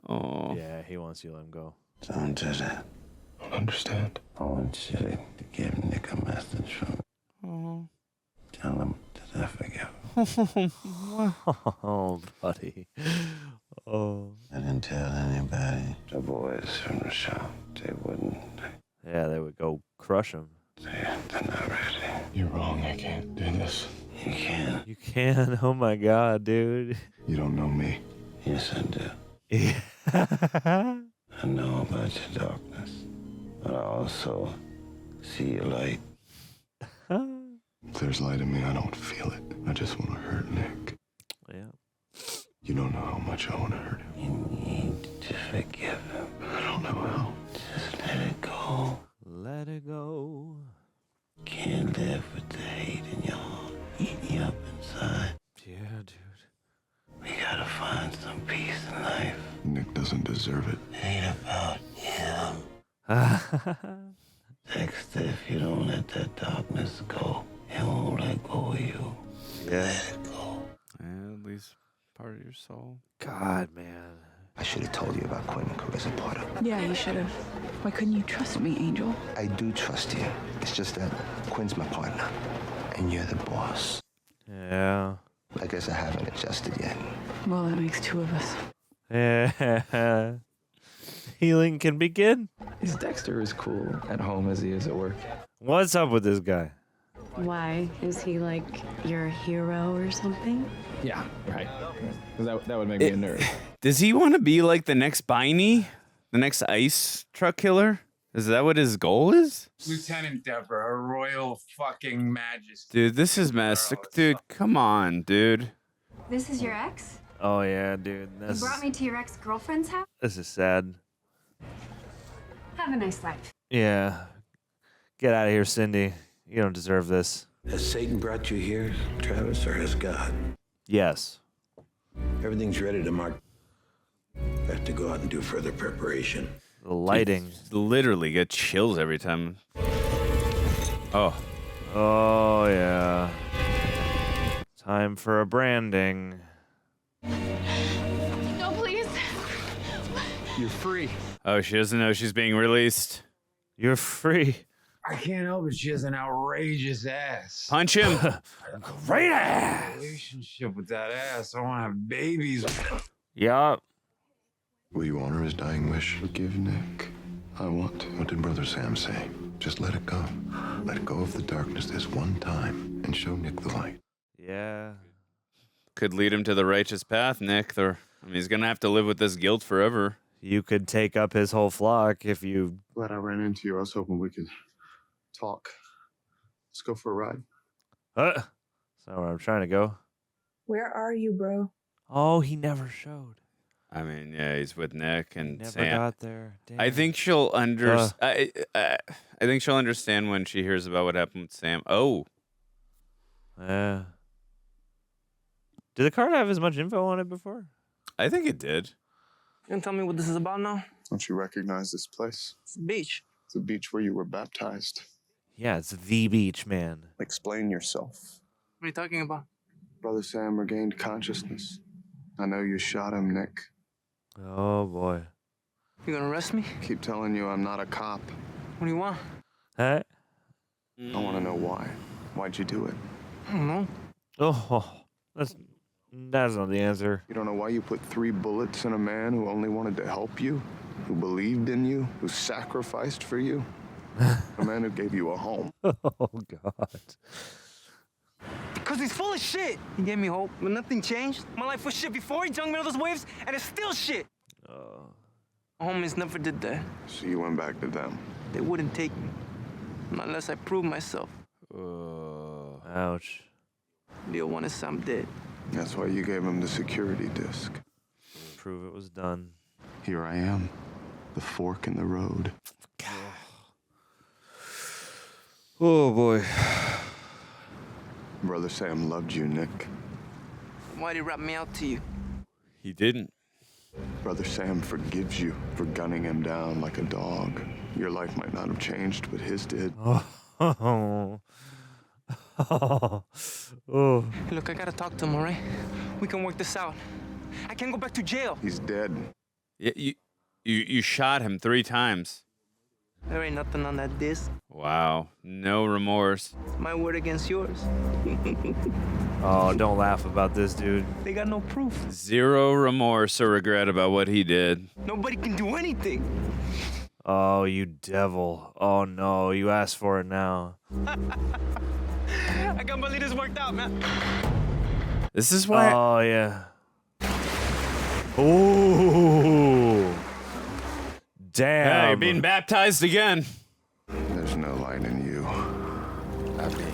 Oh. Yeah, he wants you to let him go. Don't do that. I don't understand. I want you to give Nick a message from Oh. Tell him that I forgive him. Oh, buddy. Oh. I didn't tell anybody. The boys from the shop, they wouldn't. Yeah, they would go crush him. They're not ready. You're wrong. I can't do this. You can. You can? Oh my God, dude. You don't know me. Yes, I do. Yeah. I know about your darkness, but I also see your light. If there's light in me, I don't feel it. I just want to hurt Nick. Yeah. You don't know how much I want to hurt him. You need to forgive him. I don't know how. Just let it go. Let it go. Can't live with the hate in your heart eating you up inside. Yeah, dude. We gotta find some peace in life. Nick doesn't deserve it. It ain't about him. Dexter, if you don't let that darkness go, it won't let go of you. Yeah. Let it go. Yeah, at least part of your soul. God, man. I should have told you about Quinn and Carissa Porter. Yeah, you should have. Why couldn't you trust me, Angel? I do trust you. It's just that Quinn's my partner, and you're the boss. Yeah. I guess I haven't adjusted yet. Well, that makes two of us. Yeah. Healing can begin. Is Dexter as cool at home as he is at work? What's up with this guy? Why? Is he like your hero or something? Yeah, right. Because that would make me a nerd. Does he want to be like the next Biney? The next ice truck killer? Is that what his goal is? Lieutenant Debra, her royal fucking majesty. Dude, this is messed. Dude, come on, dude. This is your ex? Oh, yeah, dude. You brought me to your ex-girlfriend's house? This is sad. Have a nice life. Yeah. Get out of here, Cindy. You don't deserve this. Has Satan brought you here, Travis, or has God? Yes. Everything's ready to mark. I have to go out and do further preparation. The lighting. Dude, literally get chills every time. Oh. Oh, yeah. Time for a branding. No, please. You're free. Oh, she doesn't know she's being released. You're free. I can't help it. She has an outrageous ass. Punch him. Great ass. Relationship with that ass. I want to have babies. Yup. Will you honor his dying wish? Forgive Nick. I want to. What did Brother Sam say? Just let it go. Let go of the darkness this one time and show Nick the light. Yeah. Could lead him to the righteous path, Nick. He's going to have to live with this guilt forever. You could take up his whole flock if you... Glad I ran into you. I was hoping we could talk. Let's go for a ride. That's not where I'm trying to go. Where are you, bro? Oh, he never showed. I mean, yeah, he's with Nick and Never Sam. got there. Damn. I think she'll I think she'll understand when she hears about what happened with Sam. Oh. Yeah. Did the card have as much info on it before? I think it did. You gonna tell me what this is about now? Don't you recognize this place? It's the beach. It's the beach where you were baptized. Yeah, it's the beach, man. Explain yourself. What are you talking about? Brother Sam regained consciousness. I know you shot him, Nick. Oh, boy. You gonna arrest me? Keep telling you I'm not a cop. What do you want? Huh? I want to know why. Why'd you do it? I don't know. Oh, that's not the answer. You don't know why you put 3 bullets in a man who only wanted to help you? Who believed in you? Who sacrificed for you? A man who gave you a home. Oh, God. Because he's full of shit. He gave me hope, but nothing changed. My life was shit before he jumped me on those waves, and it's still shit. My homies never did that. So you went back to them. They wouldn't take me. Not unless I proved myself. Ouch. Leo wanted Sam dead. That's why you gave him the security disc. Prove it was done. Here I am. The fork in the road. Oh, boy. Brother Sam loved you, Nick. Why'd he rat me out to you? He didn't. Brother Sam forgives you for gunning him down like a dog. Your life might not have changed, but his did. Oh. Oh. Hey, look, I gotta talk to him, all right? We can work this out. I can't go back to jail. He's dead. Yeah, you shot him 3 times. There ain't nothing on that disc. Wow, no remorse. My word against yours. Oh, don't laugh about this, dude. They got no proof. 0 remorse or regret about what he did. Nobody can do anything. Oh, you devil. Oh, no, you asked for it now. I can't believe this worked out, man. This is why. Oh, yeah. Ooh. Damn. Hey, you're being baptized again. There's no light in you. Not me.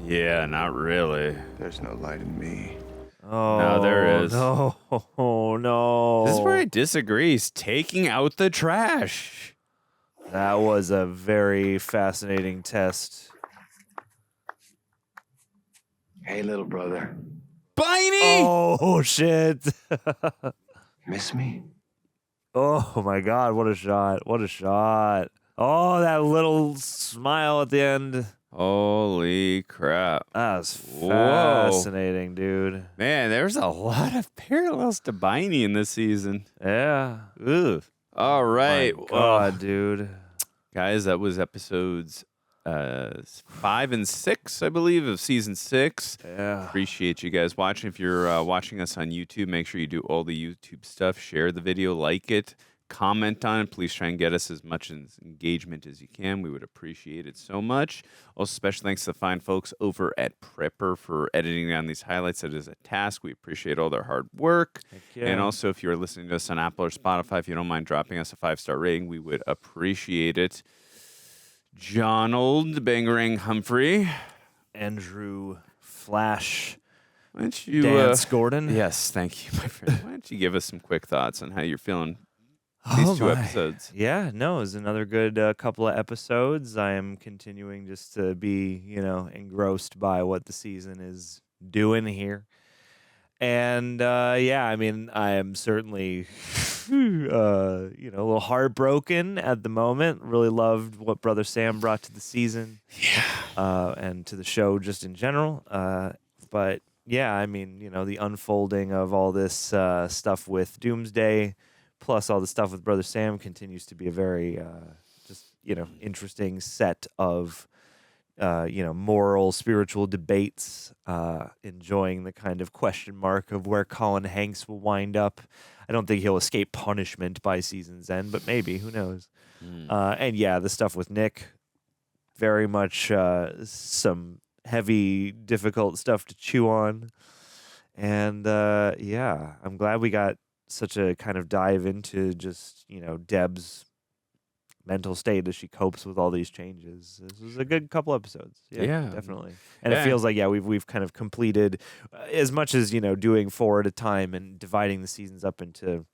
Yeah, not really. There's no light in me. Oh, no, there is. No, no. This is where I disagree. He's taking out the trash. That was a very fascinating test. Hey, little brother. Biney! Oh, shit. Miss me? Oh, my God. What a shot. What a shot. Oh, that little smile at the end. Holy crap. That was fascinating, dude. Man, there's a lot of parallels to Biney in this season. Yeah. Ugh. All right. My God, dude. Guys, that was episodes 5 and 6, I believe, of season 6. Yeah. Appreciate you guys watching. If you're watching us on YouTube, make sure you do all the YouTube stuff. Share the video, like it, comment on it. Please try and get us as much engagement as you can. We would appreciate it so much. Also, special thanks to the fine folks over at Prepper for editing down these highlights. That is a task. We appreciate all their hard work. yeah. And also, if you're listening to us on Apple or Spotify, if you don't mind dropping us a 5-star rating, we would appreciate it. Jonald Bangerang Humphrey. Andrew Flash. Why don't you, Dance Gordon. Yes, thank you, my friend. Why don't you give us some quick thoughts on how you're feeling these 2 episodes? Yeah, no, it was another good couple of episodes. I am continuing just to be, engrossed by what the season is doing here. And yeah, I mean, I am certainly, a little heartbroken at the moment. Really loved what Brother Sam brought to the season, and to the show just in general. But yeah, I mean, the unfolding of all this stuff with Doomsday, plus all the stuff with Brother Sam, continues to be a very interesting set of moral, spiritual debates, enjoying the kind of question mark of where Colin Hanks will wind up. I don't think he'll escape punishment by season's end, but maybe, who knows? And yeah, the stuff with Nick, very much some heavy, difficult stuff to chew on. And yeah, I'm glad we got such a kind of dive into just, Deb's mental state as she copes with all these changes. This was a good couple episodes. Yeah. Definitely. And it feels like, we've kind of completed as much as, doing 4 at a time and dividing the seasons up into,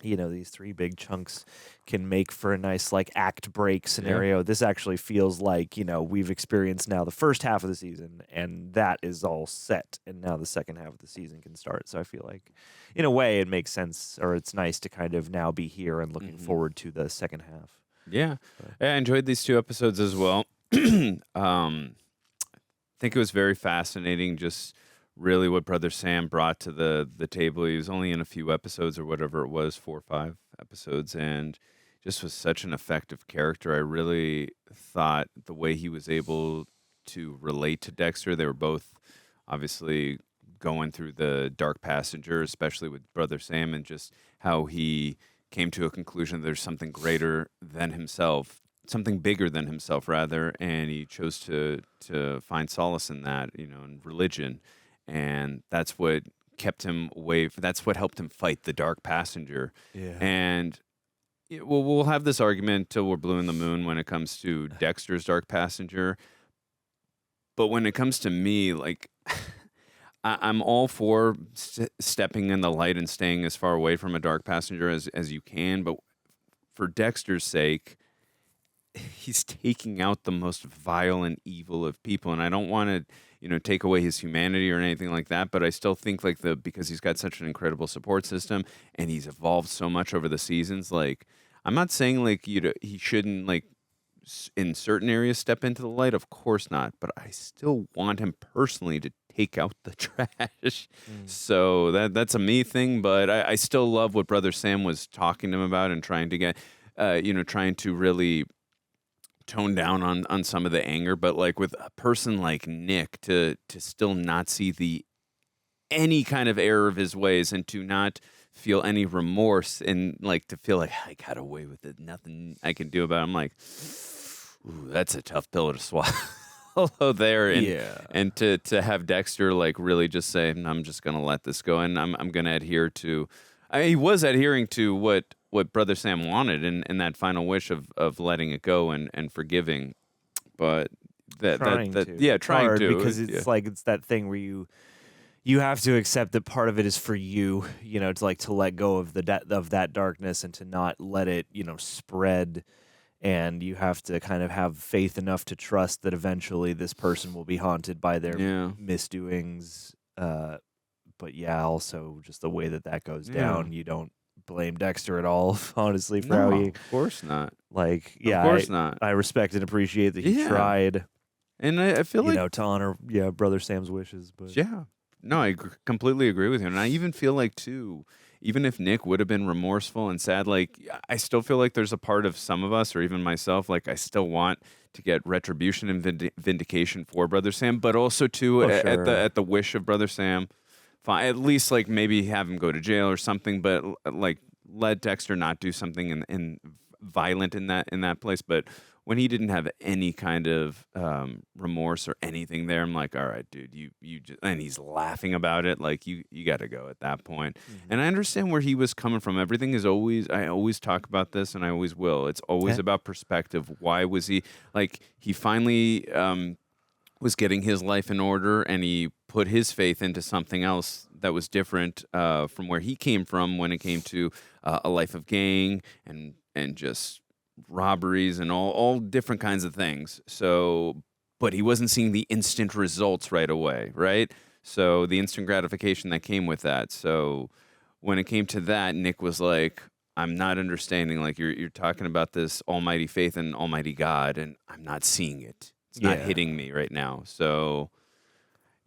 these 3 big chunks can make for a nice act break scenario. Yeah. This actually feels like, we've experienced now the first half of the season and that is all set. And now the second half of the season can start. So I feel like in a way it makes sense, or it's nice to kind of now be here and looking forward to the second half. Yeah, I enjoyed these 2 episodes as well. I think it was very fascinating, just really what Brother Sam brought to the table. He was only in a few episodes or whatever it was, 4 or 5 episodes, and just was such an effective character. I really thought the way he was able to relate to Dexter, they were both obviously going through the dark passenger, especially with Brother Sam, and just how he came to a conclusion that there's something greater than himself, something bigger than himself, rather, and he chose to find solace in that, in religion, and that's what kept him away. That's what helped him fight the dark passenger. Yeah. And we'll have this argument till we're blue in the moon when it comes to Dexter's dark passenger, but when it comes to me, I'm all for stepping in the light and staying as far away from a dark passenger as you can, but for Dexter's sake, he's taking out the most vile and evil of people, and I don't want to, take away his humanity or anything like that, but I still think because he's got such an incredible support system and he's evolved so much over the seasons, I'm not saying he shouldn't in certain areas step into the light? Of course not. But I still want him personally to take out the trash. So that's a me thing. But I still love what Brother Sam was talking to him about and trying to get, trying to really tone down on some of the anger. But like with a person like Nick, to still not see any kind of error of his ways and to not feel any remorse and like to feel like I got away with it, nothing I can do about it. I'm like, ooh, that's a tough pill to swallow there. And to have Dexter like really just say, I'm just gonna let this go, and I'm gonna adhere to. He was adhering to what Brother Sam wanted in that final wish of letting it go and forgiving, but trying to because it's like it's that thing where you have to accept that part of it is for you, to let go of of that darkness and to not let it, spread. And you have to kind of have faith enough to trust that eventually this person will be haunted by their misdoings. But also just the way that goes down, you don't blame Dexter at all, honestly, for how he. Of course not. Of course not. I respect and appreciate that he tried. And I feel like to honor, Brother Sam's wishes. But no, I completely agree with you. And I even feel like, too, even if Nick would have been remorseful and sad, like, I still feel like there's a part of some of us, or even myself, like, I still want to get retribution and vindication for Brother Sam, but also, too, at the wish of Brother Sam, at least, like, maybe have him go to jail or something, but, like, let Dexter not do something in violent in that place. But when he didn't have any kind of remorse or anything there, I'm like, all right, dude, you just, and he's laughing about it. Like, you got to go at that point. And I understand where he was coming from. Everything is I always talk about this, and I always will. It's always about perspective. Why was he, like, he finally was getting his life in order, and he put his faith into something else that was different from where he came from when it came to a life of gang and just robberies and all different kinds of things. So, but he wasn't seeing the instant results right away, right? So the instant gratification that came with that. So when it came to that, Nick was like, I'm not understanding. Like, you're talking about this almighty faith in almighty God, and I'm not seeing it. It's not hitting me right now. So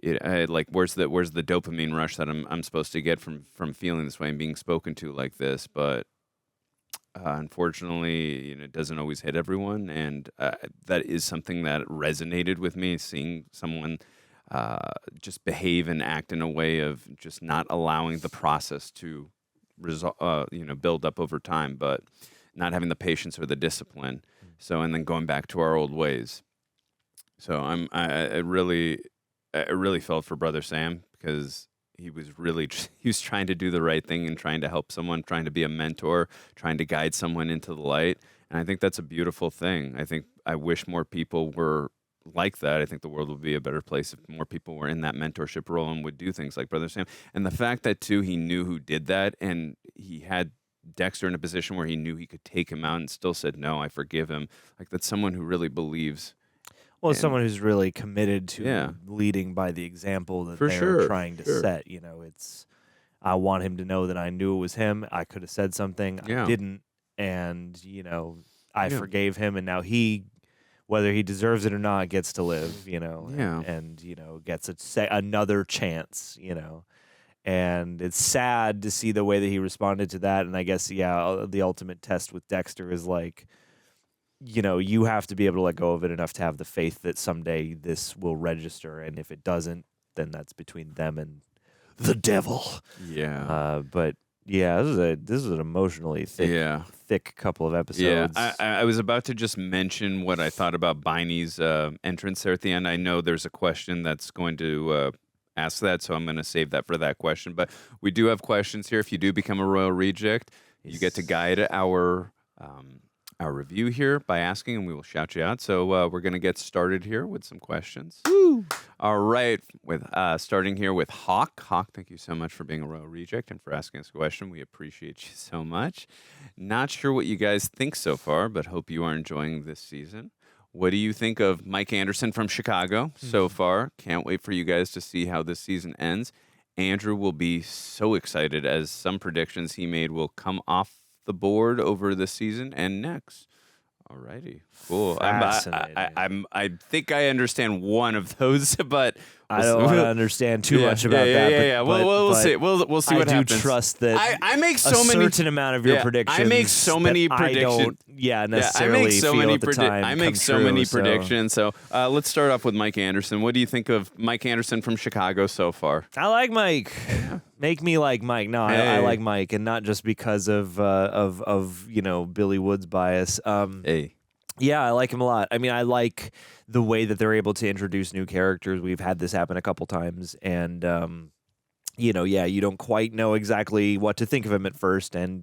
where's the dopamine rush that I'm supposed to get from feeling this way and being spoken to like this? But unfortunately, it doesn't always hit everyone, and that is something that resonated with me, seeing someone just behave and act in a way of just not allowing the process to build up over time, but not having the patience or the discipline. So, and then going back to our old ways. So I really felt for Brother Sam, because he was trying to do the right thing and trying to help someone, trying to be a mentor, trying to guide someone into the light. And I think that's a beautiful thing. I wish more people were like that. I think the world would be a better place if more people were in that mentorship role and would do things like Brother Sam. And the fact that, too, he knew who did that, and he had Dexter in a position where he knew he could take him out and still said, no, I forgive him. Like, that's someone who really believes. Well, someone who's really committed to leading by the example that they're trying to set. I want him to know that I knew it was him. I could have said something. I didn't. And, I forgave him. And now he, whether he deserves it or not, gets to live, and gets another chance, And it's sad to see the way that he responded to that. And I guess, the ultimate test with Dexter is like, you have to be able to let go of it enough to have the faith that someday this will register. And if it doesn't, then that's between them and the devil. Yeah. But this is an emotionally thick couple of episodes. Yeah. I was about to just mention what I thought about Biney's entrance there at the end. I know there's a question that's going to ask that, so I'm going to save that for that question. But we do have questions here. If you do become a Royal Reject, you get to guide our review here by asking, and we will shout you out. So we're going to get started here with some questions. Woo! All right, starting here with Hawk. Hawk, thank you so much for being a Royal Reject and for asking us a question. We appreciate you so much. Not sure what you guys think so far, but hope you are enjoying this season. What do you think of Mike Anderson from Chicago so far? Can't wait for you guys to see how this season ends. Andrew will be so excited as some predictions he made will come off the board over this season and next. Alrighty, cool. Fascinating. I think I understand one of those, but I don't want to understand too much about that. Yeah. We'll see. We'll see what happens. I do trust that. I make so a many certain amount of your predictions. I make so many predictions. Necessarily I make so feel many at the time I make come so true, many so. predictions. So let's start off with Mike Anderson. What do you think of Mike Anderson from Chicago so far? I like Mike. Make me like Mike. No, I like Mike, and not just because of Billy Wood's bias. Yeah, I like him a lot. I mean, I like the way that they're able to introduce new characters. We've had this happen a couple times, and you don't quite know exactly what to think of him at first, and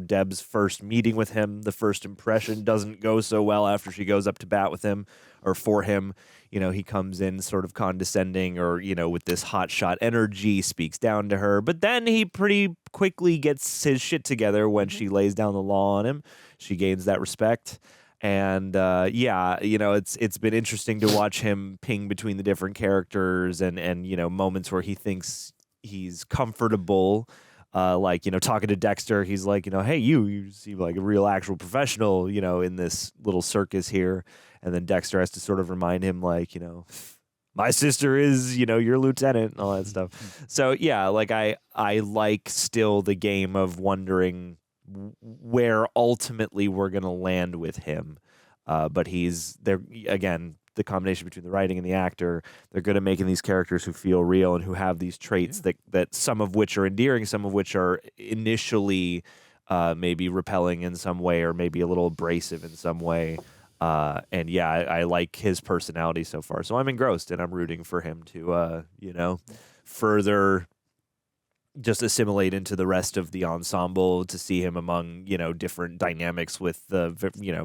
Deb's first meeting with him, the first impression doesn't go so well after she goes up to bat with him or for him. He comes in sort of condescending or, with this hotshot energy, speaks down to her, but then he pretty quickly gets his shit together when she lays down the law on him. She gains that respect. And it's been interesting to watch him ping between the different characters and moments where he thinks he's comfortable, talking to Dexter. He's like, hey, you seem like a real actual professional, in this little circus here. And then Dexter has to sort of remind him, like, my sister is, your lieutenant and all that stuff. So yeah, I like still the game of wondering where ultimately we're going to land with him. But he's there again, the combination between the writing and the actor, they're good at making these characters who feel real and who have these traits that some of which are endearing, some of which are initially maybe repelling in some way or maybe a little abrasive in some way. I like his personality so far. So I'm engrossed and I'm rooting for him to, further just assimilate into the rest of the ensemble, to see him among, different dynamics with the,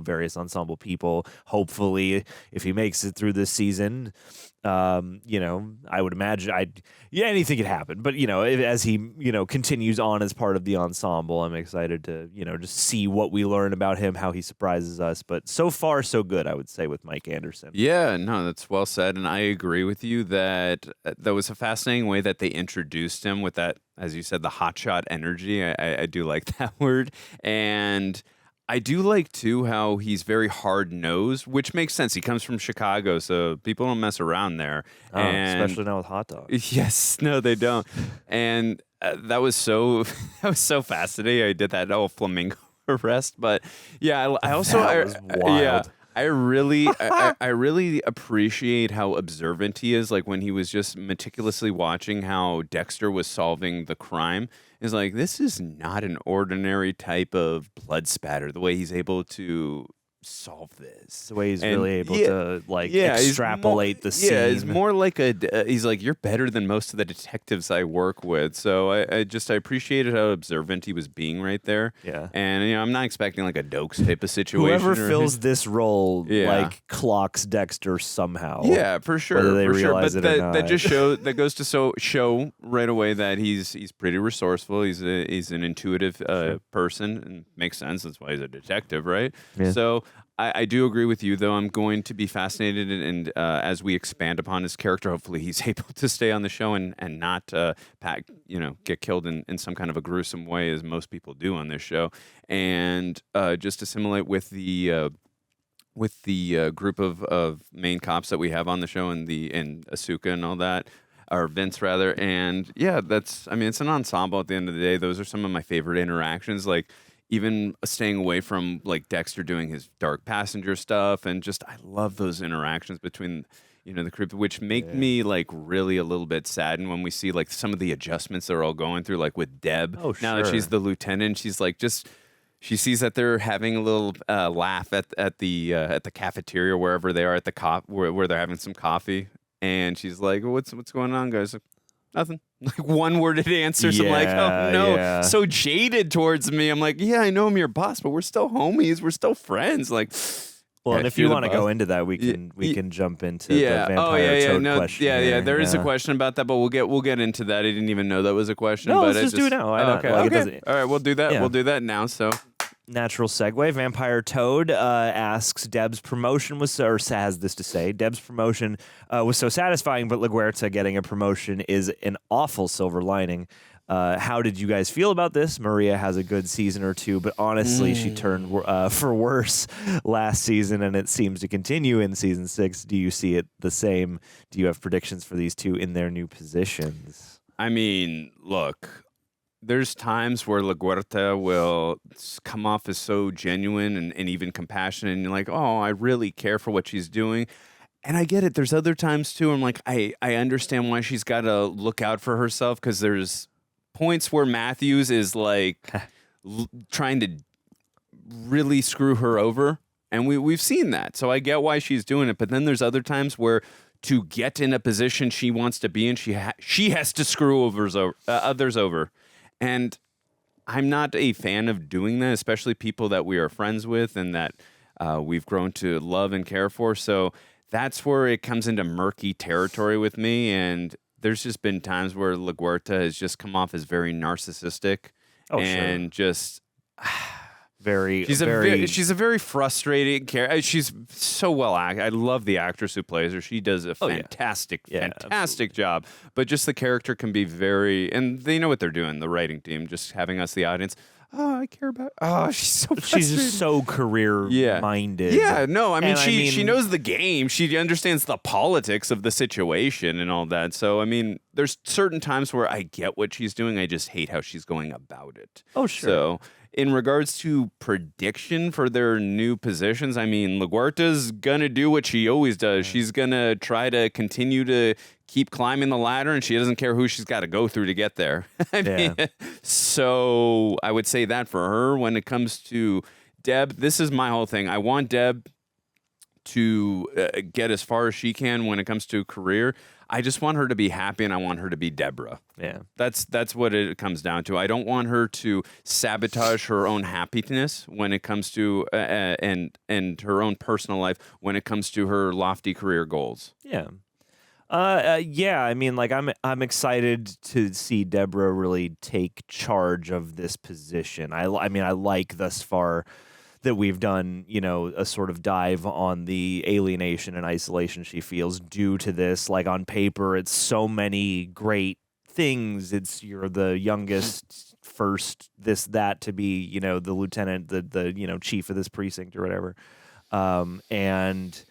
various ensemble people. Hopefully, if he makes it through this season, I would imagine anything could happen. But, as he, continues on as part of the ensemble, I'm excited to, just see what we learn about him, how he surprises us. But so far, so good, I would say, with Mike Anderson. Yeah, no, that's well said. And I agree with you that was a fascinating way that they introduced him with that, as you said, the hotshot energy. I do like that word. And I do like, too, how he's very hard-nosed, which makes sense. He comes from Chicago, so people don't mess around there. Oh, especially not with hot dogs. Yes, no, they don't. And that was so fascinating. I did that flamingo arrest. But, yeah, I also... That was wild. Yeah. I really appreciate how observant he is. Like when he was just meticulously watching how Dexter was solving the crime, is like, this is not an ordinary type of blood spatter. The way he's able to solve this, the way he's really able to extrapolate the scene. Yeah, he's more like he's like, you're better than most of the detectives I work with. So I appreciated how observant he was being right there. Yeah, and I'm not expecting like a Dokes type of situation. Whoever fills this role clocks Dexter somehow. Yeah, for sure. Whether they realize sure. it or not. That just goes to show right away that he's pretty resourceful. He's an intuitive person, and makes sense. That's why he's a detective, right? Yeah. So I do agree with you, though. I'm going to be fascinated, and as we expand upon his character, hopefully he's able to stay on the show and not get killed in some kind of a gruesome way, as most people do on this show, and just assimilate with the group of main cops that we have on the show, and Asuka and all that, or Vince rather, and yeah, it's an ensemble at the end of the day. Those are some of my favorite interactions, like. Even staying away from like Dexter doing his dark passenger stuff, and just I love those interactions between the crew, which make me like really a little bit saddened when we see like some of the adjustments they're all going through, like with Deb. Oh, now that she's the lieutenant, she's like she sees that they're having a little laugh at the cafeteria wherever they are at the where they're having some coffee, and she's like, "What's going on, guys?" Like, nothing. Like one-worded answers. I'm like, oh no, so jaded towards me. I'm like, yeah, I know I'm your boss, but we're still homies. We're still friends. Like, well, and if you want to go into that, we can jump into the vampire toad question. Yeah. There is a question about that, but we'll get into that. I didn't even know that was a question. No, but let's just do it now. Why not? Okay. All right, we'll do that. Yeah. We'll do that now. So. Natural segue. Vampire Toad asks, Deb's promotion was has this to say, Deb's promotion was so satisfying, but LaGuerta getting a promotion is an awful silver lining. How did you guys feel about this? Maria has a good season or two, but honestly, she turned for worse last season, and it seems to continue in season 6. Do you see it the same? Do you have predictions for these two in their new positions? I mean, look, there's times where LaGuerta will come off as so genuine and even compassionate, and you're like, oh, I really care for what she's doing. And I get it. There's other times, too, I'm like, I understand why she's got to look out for herself, because there's points where Matthews is like trying to really screw her over, and we've seen that. So I get why she's doing it, but then there's other times where to get in a position she wants to be in, she has to screw others over, and I'm not a fan of doing that, especially people that we are friends with and that we've grown to love and care for. So that's where it comes into murky territory with me, and there's just been times where LaGuerta has just come off as very narcissistic and just she's a very frustrating character. She's so well acted. I love the actress who plays her. She does a fantastic job. But just the character can be very, and they know what they're doing. The writing team, just having us, the audience. Oh, I care about. Oh, she's so frustrating. She's just so career-minded. Yeah, no, I mean, she knows the game. She understands the politics of the situation and all that. So, I mean, there's certain times where I get what she's doing. I just hate how she's going about it. Oh, sure. So, in regards to prediction for their new positions, I mean, LaGuerta's going to do what she always does. She's going to try to continue to keep climbing the ladder, and she doesn't care who she's got to go through to get there. I mean, so I would say that for her. When it comes to Deb, this is my whole thing. I want Deb to get as far as she can when it comes to career. I just want her to be happy, and I want her to be Debra. Yeah, that's what it comes down to. I don't want her to sabotage her own happiness when it comes to and her own personal life when it comes to her lofty career goals. Yeah. Yeah, I mean, like I'm excited to see Debra really take charge of this position. I mean, I like thus far that we've done, you know, a sort of dive on the alienation and isolation she feels due to this. Like on paper, it's so many great things. It's you're the youngest, first, this, that to be, you know, the lieutenant, the you know, chief of this precinct or whatever. And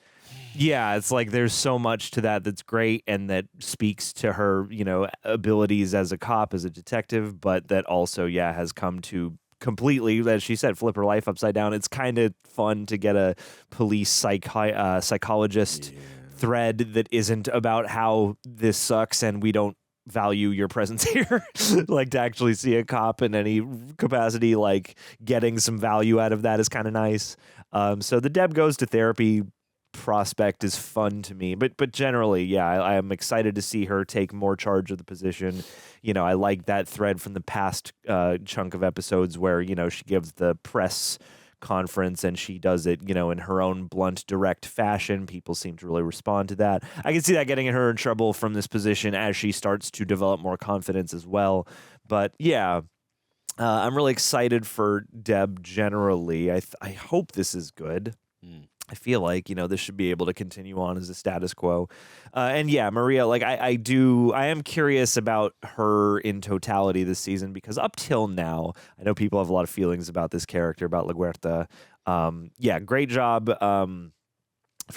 yeah, it's like there's so much to that that's great and that speaks to her, you know, abilities as a cop, as a detective, but that also, yeah, has come to completely, as she said, flip her life upside down. It's kind of fun to get a police psychologist thread that isn't about how this sucks and we don't value your presence here. Like to actually see a cop in any capacity, like getting some value out of that is kind of nice. So the Deb goes to therapy prospect is fun to me, but generally, yeah, I am excited to see her take more charge of the position. You know, I like that thread from the past chunk of episodes where, you know, she gives the press conference and she does it, you know, in her own blunt, direct fashion. People seem to really respond to that. I can see that getting her in trouble from this position as she starts to develop more confidence as well. But yeah, I'm really excited for Deb generally. I hope this is good. I feel like, you know, this should be able to continue on as a status quo. And yeah, Maria, like I am curious about her in totality this season, because up till now, I know people have a lot of feelings about this character, about LaGuerta. Yeah, great job from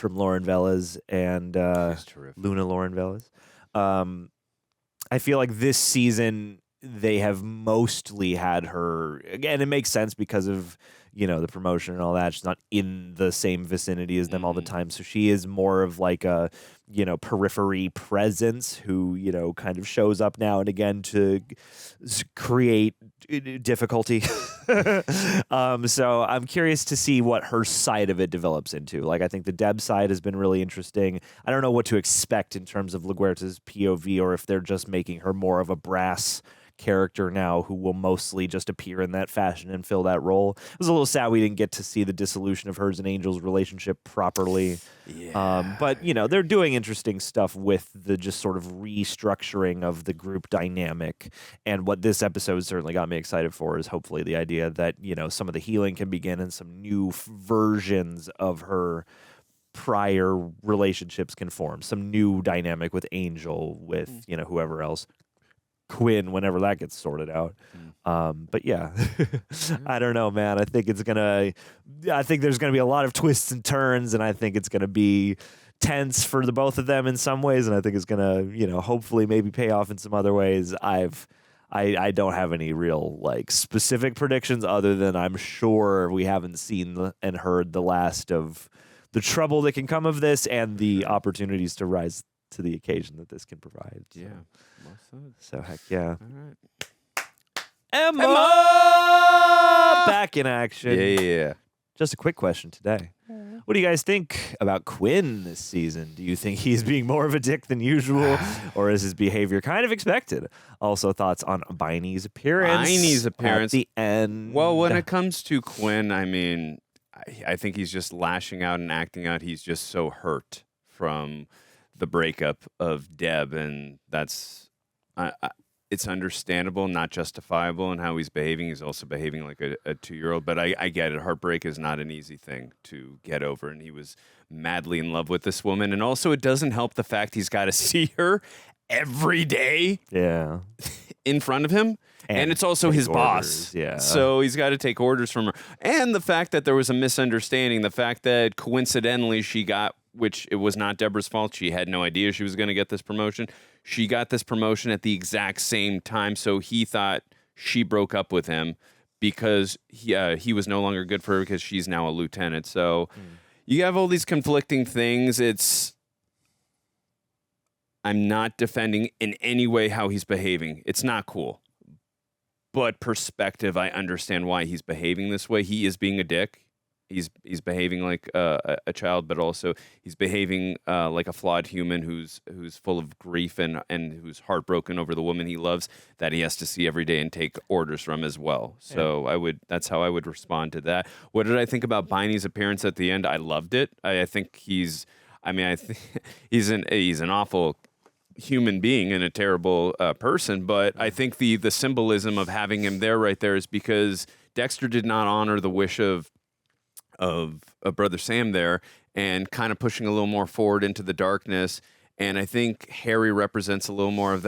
Lauren Velez and Luna Lauren Velez. I feel like this season they have mostly had her, again, it makes sense because of, you know, the promotion and all that. She's not in the same vicinity as them all the time. So she is more of like a, you know, periphery presence who, you know, kind of shows up now and again to create difficulty. So I'm curious to see what her side of it develops into. Like, I think the Deb side has been really interesting. I don't know what to expect in terms of LaGuerta's POV, or if they're just making her more of a brass character now who will mostly just appear in that fashion and fill that role. It was a little sad we didn't get to see the dissolution of hers and Angel's relationship properly. Yeah. But, you know, they're doing interesting stuff with the just sort of restructuring of the group dynamic. And what this episode certainly got me excited for is hopefully the idea that, you know, some of the healing can begin and some new versions of her prior relationships can form. Some new dynamic with Angel, with, you know, whoever else. Quinn whenever that gets sorted out. But yeah, I don't know, man. I think there's gonna be a lot of twists and turns, and I think it's gonna be tense for the both of them in some ways, and I think it's gonna, hopefully maybe pay off in some other ways. I don't have any real like specific predictions other than I'm sure we haven't seen and heard the last of the trouble that can come of this and the opportunities to rise to the occasion that this can provide. So. Yeah. So heck yeah. All right. Emma! Back in action. Yeah. Just a quick question today. What do you guys think about Quinn this season? Do you think he's being more of a dick than usual, or is his behavior kind of expected? Also, thoughts on Biney's appearance. At the end. Well, when it comes to Quinn, I mean, I think he's just lashing out and acting out. He's just so hurt from the breakup of Deb, and that's it's understandable, not justifiable in how he's behaving. He's also behaving like a 2-year-old, but I get it. Heartbreak is not an easy thing to get over, and he was madly in love with this woman. And also, it doesn't help the fact he's got to see her every day in front of him. And it's also his boss. Yeah. So he's got to take orders from her. And the fact that there was a misunderstanding, the fact that coincidentally she got, which it was not Debra's fault. She had no idea she was going to get this promotion. She got this promotion at the exact same time. So he thought she broke up with him because he was no longer good for her because she's now a lieutenant. So you have all these conflicting things. I'm not defending in any way how he's behaving. It's not cool. But perspective, I understand why he's behaving this way. He is being a dick. He's behaving like a child, but also he's behaving like a flawed human who's full of grief and who's heartbroken over the woman he loves that he has to see every day and take orders from as well. So that's how I would respond to that. What did I think about Biney's appearance at the end? I loved it. I think he's an awful human being and a terrible person, but I think the symbolism of having him there right there is because Dexter did not honor the wish of Brother Sam there and kind of pushing a little more forward into the darkness. And I think Harry represents a lot more of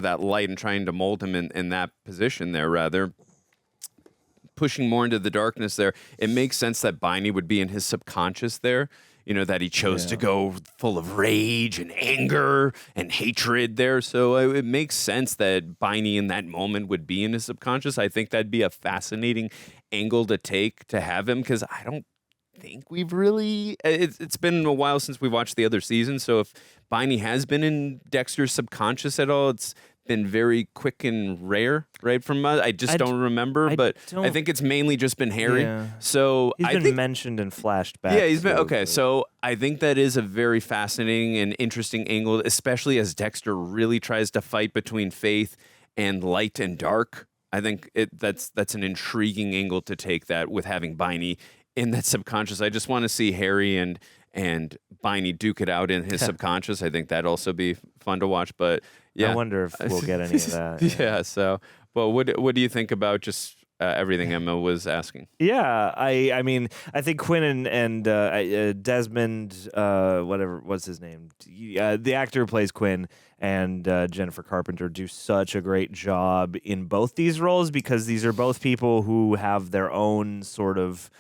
that light and trying to mold him in that position there, rather pushing more into the darkness there. It makes sense that Biney would be in his subconscious there. That he chose to go full of rage and anger and hatred there. So it makes sense that Biney in that moment would be in his subconscious. I think that'd be a fascinating angle to take to have him, because I don't think we've really... It's been a while since we watched the other season, so if Biney has been in Dexter's subconscious at all, it's been very quick and rare, right? From I just don't remember, but I think it's mainly just been Harry. Yeah. So he's been mentioned and flashed back. Yeah, he's been okay. So I think that is a very fascinating and interesting angle, especially as Dexter really tries to fight between faith and light and dark. I think that's an intriguing angle to take that with having Biney in that subconscious. I just want to see Harry and Biney duke it out in his subconscious. I think that'd also be fun to watch. But yeah, I wonder if we'll get any of that. Yeah. So, well, what do you think about just everything Emma was asking? Yeah, I mean, I think Quinn and Desmond, what's his name? The actor who plays Quinn, and Jennifer Carpenter do such a great job in both these roles, because these are both people who have their own sort of,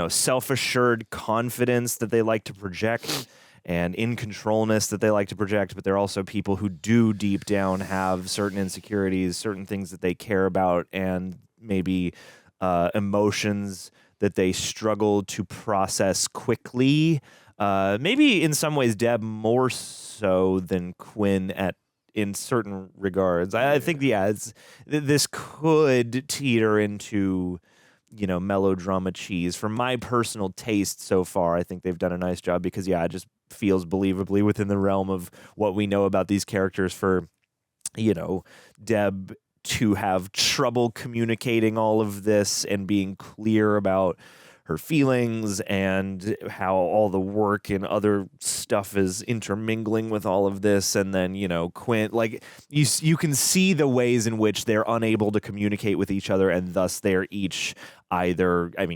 self-assured confidence that they like to project and in controlness that they like to project, but they're also people who do deep down have certain insecurities, certain things that they care about, and maybe emotions that they struggle to process quickly. Maybe in some ways Deb more so than Quinn in certain regards. I think, this could teeter into melodrama cheese. For my personal taste so far, I think they've done a nice job, because it just feels believably within the realm of what we know about these characters for, Deb to have trouble communicating all of this and being clear about her feelings and how all the work and other stuff is intermingling with all of this. And then, Quinn, like you can see the ways in which they're unable to communicate with each other, and thus they're each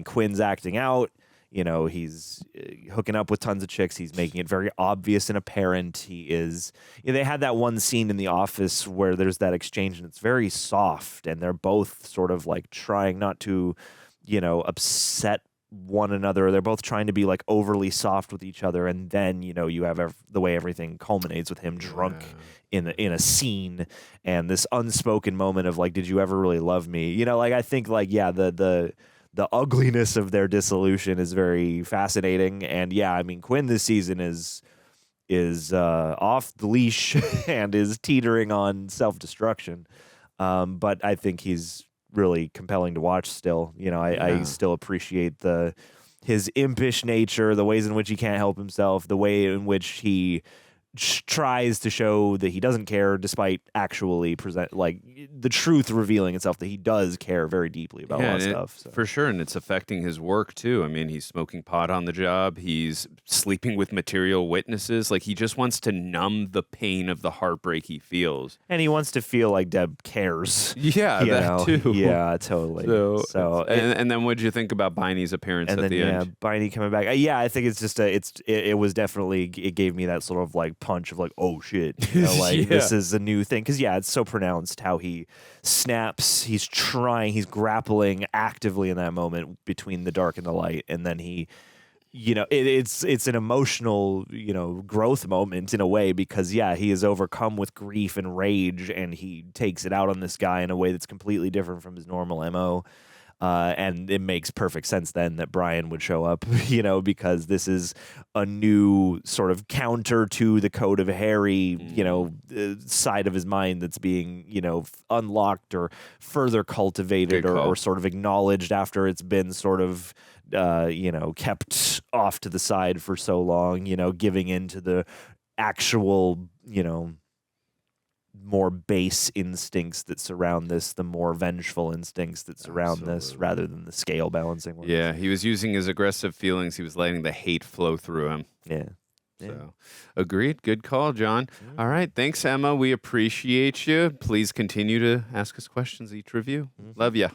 Quinn's acting out You know, he's hooking up with tons of chicks. He's making it very obvious and apparent. He is. You know, they had that one scene in the office where there's that exchange, and it's very soft, and they're both sort of like trying not to, you know, upset one another. They're both trying to be like overly soft with each other, and then you know you have the way everything culminates with him drunk in a scene, and this unspoken moment of like, did you ever really love me? You know, like I think like the ugliness of their dissolution is very fascinating. And yeah, I mean, Quinn this season is off the leash and is teetering on self-destruction. But I think he's really compelling to watch still. You know, I still appreciate his impish nature, the ways in which he can't help himself, the way in which he tries to show that he doesn't care, despite actually present like the truth revealing itself that he does care very deeply about a lot of stuff. So. For sure, and it's affecting his work too. I mean, he's smoking pot on the job. He's sleeping with material witnesses. Like he just wants to numb the pain of the heartbreak he feels, and he wants to feel like Deb cares. Yeah, that too. Yeah, totally. So and then what did you think about Biney's appearance at the end? Yeah, Biney coming back. Yeah, I think it's just it was definitely, it gave me that sort of like punch of like, oh shit, you know, like this is a new thing, because it's so pronounced how he snaps. He's grappling actively in that moment between the dark and the light, and then he, you know, it's an emotional, you know, growth moment in a way, because he is overcome with grief and rage, and he takes it out on this guy in a way that's completely different from his normal MO. And it makes perfect sense then that Brian would show up, you know, because this is a new sort of counter to the code of Harry, you know, side of his mind that's being, you know, unlocked or further cultivated or sort of acknowledged after it's been sort of, you know, kept off to the side for so long, you know, giving into the actual, you know, more base instincts that surround this, the more vengeful instincts that surround this, rather than the scale balancing ones. Yeah, he was using his aggressive feelings. He was letting the hate flow through him. Yeah. So, agreed. Good call, John. All right. Thanks, Emma. We appreciate you. Please continue to ask us questions, each review. Love ya.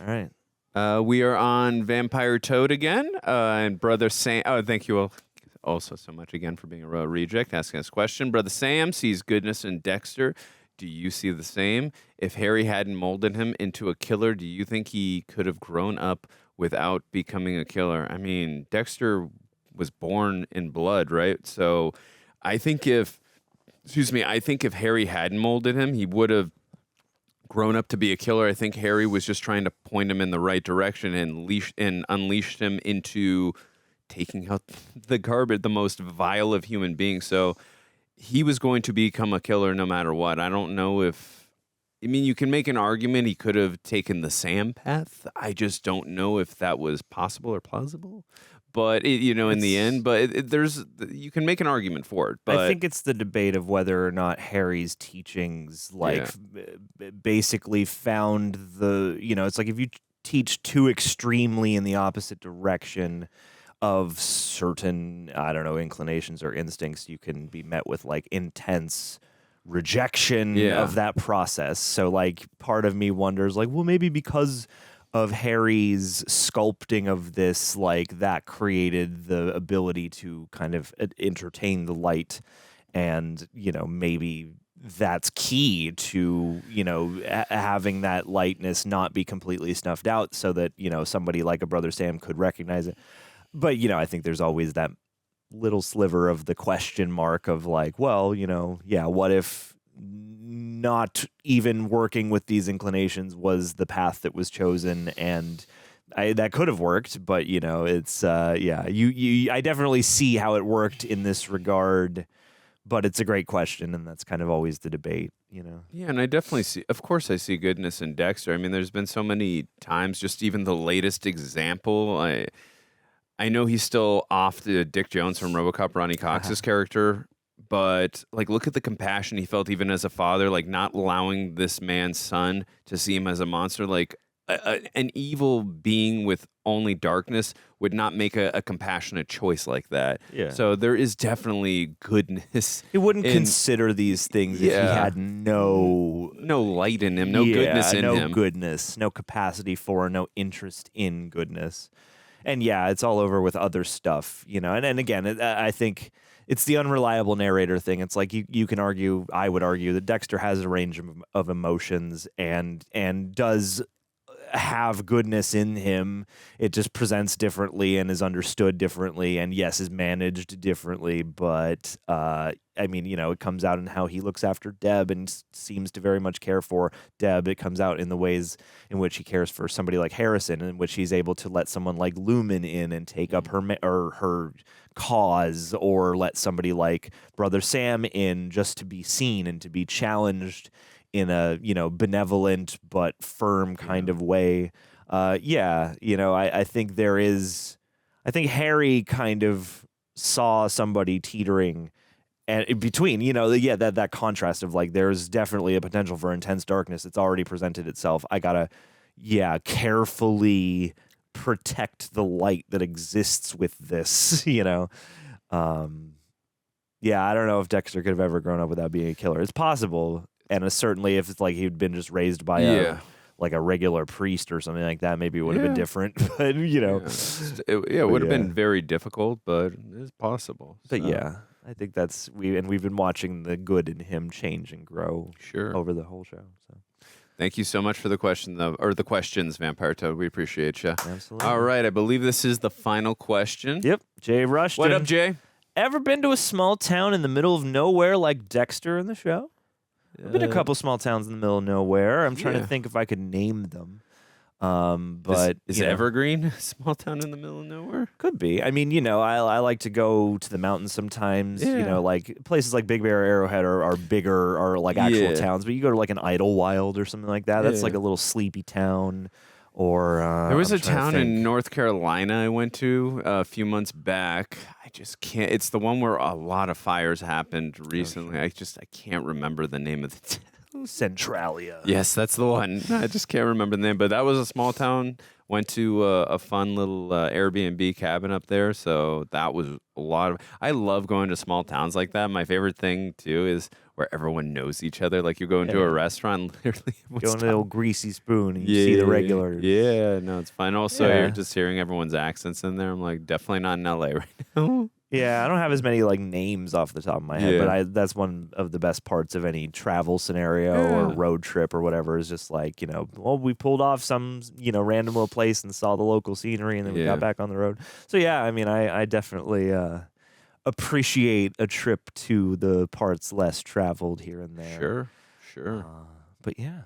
All right. We are on Vampire Toad again. And Brother Sam. Oh, thank you all. Also so much again for being a royal reject, asking us a question. Brother Sam sees goodness in Dexter. Do you see the same? If Harry hadn't molded him into a killer, do you think he could have grown up without becoming a killer? I mean, Dexter was born in blood, right? So I think if Harry hadn't molded him, he would have grown up to be a killer. I think Harry was just trying to point him in the right direction and unleashed him into taking out the garbage, the most vile of human beings. So he was going to become a killer no matter what. I don't know if, I mean, you can make an argument he could have taken the Sam path. I just don't know if that was possible or plausible. But, you know, in the end, you can make an argument for it. But I think it's the debate of whether or not Harry's teachings, basically found you know, it's like if you teach too extremely in the opposite direction of certain, I don't know, inclinations or instincts, you can be met with like intense rejection of that process. So like part of me wonders like, well, maybe because of Harry's sculpting of this, like that created the ability to kind of entertain the light, and, you know, maybe that's key to, you know, having that lightness not be completely snuffed out, so that, you know, somebody like a Brother Sam could recognize it. But, you know, I think there's always that little sliver of the question mark of like, well, you know, what if not even working with these inclinations was the path that was chosen, and that could have worked, but, you know, it's, I definitely see how it worked in this regard, but it's a great question, and that's kind of always the debate, you know? Yeah, and I definitely see, of course I see goodness in Dexter. I mean, there's been so many times, just even the latest example, I know he's still off the Dick Jones from RoboCop, Ronnie Cox's character, but like, look at the compassion he felt even as a father, like not allowing this man's son to see him as a monster. Like an evil being with only darkness would not make a compassionate choice like that. Yeah. So there is definitely goodness. He wouldn't consider these things if he had no light in him, no goodness in him. No goodness, no capacity for, no interest in goodness. And yeah, it's all over with other stuff, you know. And again, I think it's the unreliable narrator thing. It's like you can argue, I would argue, that Dexter has a range of emotions and does have goodness in him. It just presents differently and is understood differently, and yes, is managed differently. But I mean, you know, it comes out in how he looks after Deb and seems to very much care for Deb. It comes out in the ways in which he cares for somebody like Harrison, in which he's able to let someone like Lumen in and take up her cause, or let somebody like Brother Sam in just to be seen and to be challenged in a, you know, benevolent but firm kind of way. Yeah, you know, I think I think Harry kind of saw somebody teetering and between, you know, that contrast of like, there's definitely a potential for intense darkness. It's already presented itself. I gotta, carefully protect the light that exists with this, you know. I don't know if Dexter could have ever grown up without being a killer. It's possible. And certainly if it's like he'd been just raised by a regular priest or something like that, maybe it would have been different. But, you know. It would have been very difficult, but it's possible. But yeah, I think we've been watching the good in him change and grow over the whole show. So. Thank you so much for the questions, Vampire Toad. We appreciate you. Absolutely. All right, I believe this is the final question. Yep, Jay Rushton. What up, Jay? Ever been to a small town in the middle of nowhere like Dexter in the show? I've been to a couple small towns in the middle of nowhere. I'm trying to think if I could name them. But is Evergreen a small town in the middle of nowhere? Could be. I mean, you know, I like to go to the mountains sometimes. You know, like places like Big Bear, Arrowhead are bigger, are like actual towns. But you go to like an Idlewild or something like that. That's like a little sleepy town. Or there was a town in North Carolina I went to a few months back. I just can't. It's the one where a lot of fires happened recently. I can't remember the name of the town. Centralia. Yes, that's the one. I just can't remember the name. But that was a small town. Went to a fun little Airbnb cabin up there. So that was a lot of. I love going to small towns like that. My favorite thing too is where everyone knows each other. Like you go into a restaurant, literally. Go into a little Greasy Spoon and you see the regulars. Yeah, no, it's fine. Also, you're just hearing everyone's accents in there. I'm like, definitely not in LA right now. Yeah, I don't have as many like names off the top of my head, but that's one of the best parts of any travel scenario or road trip or whatever, is just like, you know, well, we pulled off some, you know, random little place and saw the local scenery and then we got back on the road. So yeah, I mean, I definitely appreciate a trip to the parts less traveled here and there. Sure. But yeah,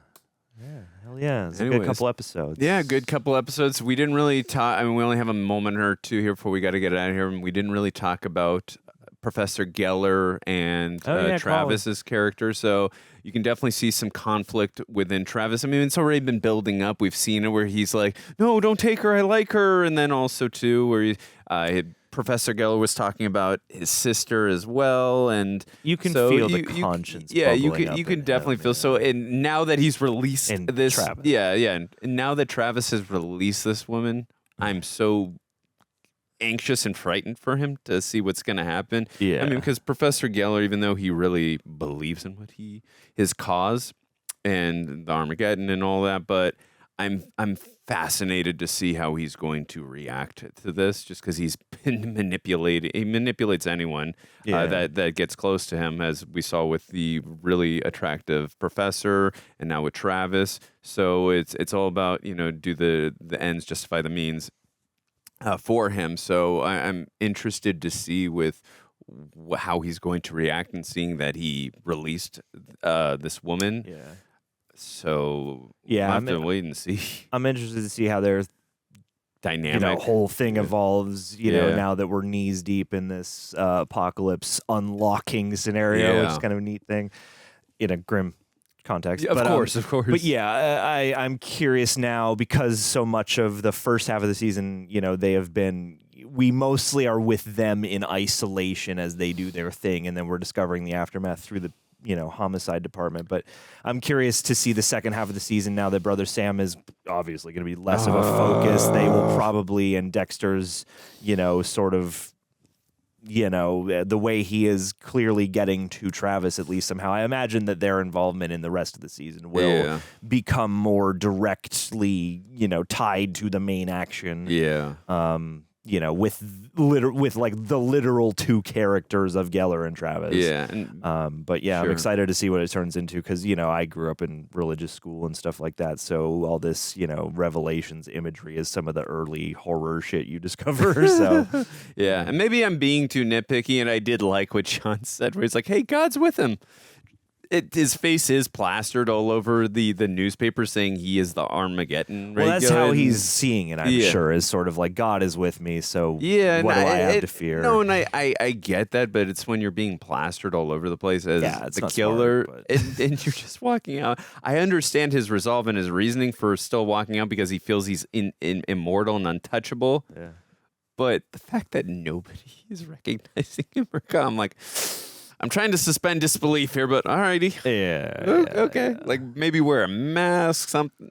hell yeah. It's a good couple episodes. Yeah, good couple episodes. We didn't really talk. I mean, we only have a moment or two here before we got to get out of here. And we didn't really talk about Professor Geller and Travis's character. So you can definitely see some conflict within Travis. I mean, it's already been building up. We've seen it where he's like, no, don't take her. I like her. And then also, too, where Professor Geller was talking about his sister as well, and you can feel the conscience. You can definitely feel so. And now that he's released this, Travis. and now that Travis has released this woman, I'm so anxious and frightened for him to see what's going to happen. Yeah, I mean, because Professor Geller, even though he really believes in his cause and the Armageddon and all that, but I'm fascinated to see how he's going to react to this, just because he's been manipulated. He manipulates anyone that gets close to him, as we saw with the really attractive professor and now with Travis. So it's all about, you know, do the ends justify the means for him. So I'm interested to see with how he's going to react, and seeing that he released this woman. Yeah. So yeah, we'll have to wait and see. I'm interested to see how their dynamic whole thing evolves. You know, now that we're knees deep in this apocalypse unlocking scenario, which is kind of a neat thing in a grim context. Of course. But yeah, I'm curious now, because so much of the first half of the season, you know, we mostly are with them in isolation as they do their thing, and then we're discovering the aftermath through the, you know, homicide department. But I'm curious to see the second half of the season, now that Brother Sam is obviously going to be less of a focus. They will probably, and Dexter's, you know, sort of the way he is clearly getting to Travis, at least somehow. I imagine that their involvement in the rest of the season will become more directly, tied to the main action. Yeah. With like the literal two characters of Geller and Travis. Yeah. But yeah, I'm excited to see what it turns into because, I grew up in religious school and stuff like that. So all this, Revelations imagery is some of the early horror shit you discover. So yeah. And maybe I'm being too nitpicky, and I did like what John said, where he's like, hey, God's with him. His face is plastered all over the newspaper saying he is the Armageddon. Well, that's how he's seeing it, I'm sure, is sort of like, God is with me, so what do I have to fear? No, and I get that, but it's when you're being plastered all over the place as the killer, smart, and you're just walking out. I understand his resolve and his reasoning for still walking out because he feels he's immortal and untouchable. Yeah. But the fact that nobody is recognizing him, I'm like... I'm trying to suspend disbelief here, but alrighty. Yeah. Okay. Like maybe wear a mask, something.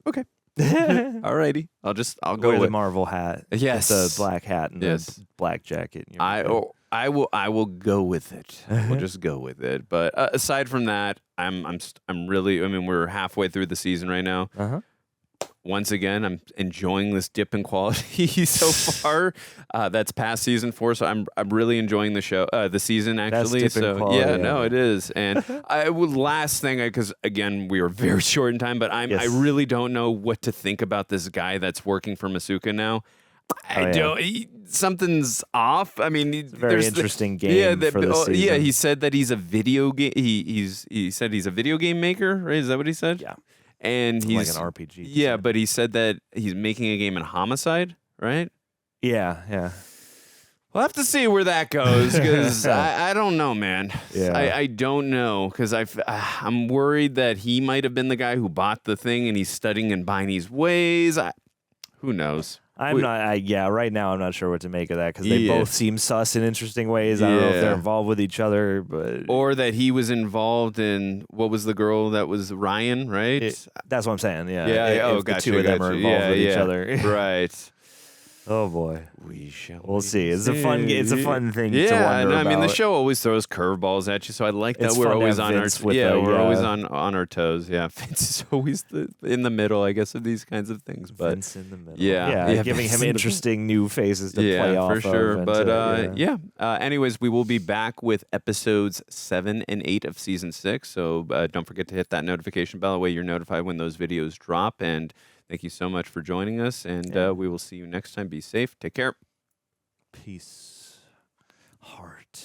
Okay. Alrighty. I'll go wear with the Marvel hat. Yes. The black hat and the black jacket. I will go with it. We'll just go with it. But aside from that, I'm really. I mean, we're halfway through the season right now. Once again, I'm enjoying this dip in quality so far. That's past season 4, so I'm really enjoying the show, the season actually. That's dip in quality, no, it is. And last thing, because again we are very short in time, but I really don't know what to think about this guy that's working for Masuka now. Something's off. I mean, it's a very interesting game for the season. Yeah, he said that he's a video game. He said he's a video game maker. Right? Is that what he said? Yeah. And he's like an RPG. Yeah, but he said that he's making a game in Homicide, right? Yeah. We'll have to see where that goes because I don't know, man. Yeah. I don't know because I'm worried that he might have been the guy who bought the thing and he's studying and Biney's ways. Who knows? Right now I'm not sure what to make of that because they both seem sus in interesting ways. I don't know if they're involved with each other, but or that he was involved in what was the girl that was Ryan, right? That's what I'm saying. Yeah. If the two of them are involved with each other. Right. Oh boy, we'll see. It's a fun thing to wonder and I mean the about. show always throws curveballs at you, so I like that It's we're fun to always have on our Vince with we're always on our toes. Yeah, Vince is always in the middle, I guess, of these kinds of things. But Vince in the middle. Yeah, giving him interesting new faces to play off for sure. of. But anyways, we will be back with episodes 7 and 8 of season 6. So don't forget to hit that notification bell. That way you're notified when those videos drop. And thank you so much for joining us, and we will see you next time. Be safe. Take care. Peace. Heart.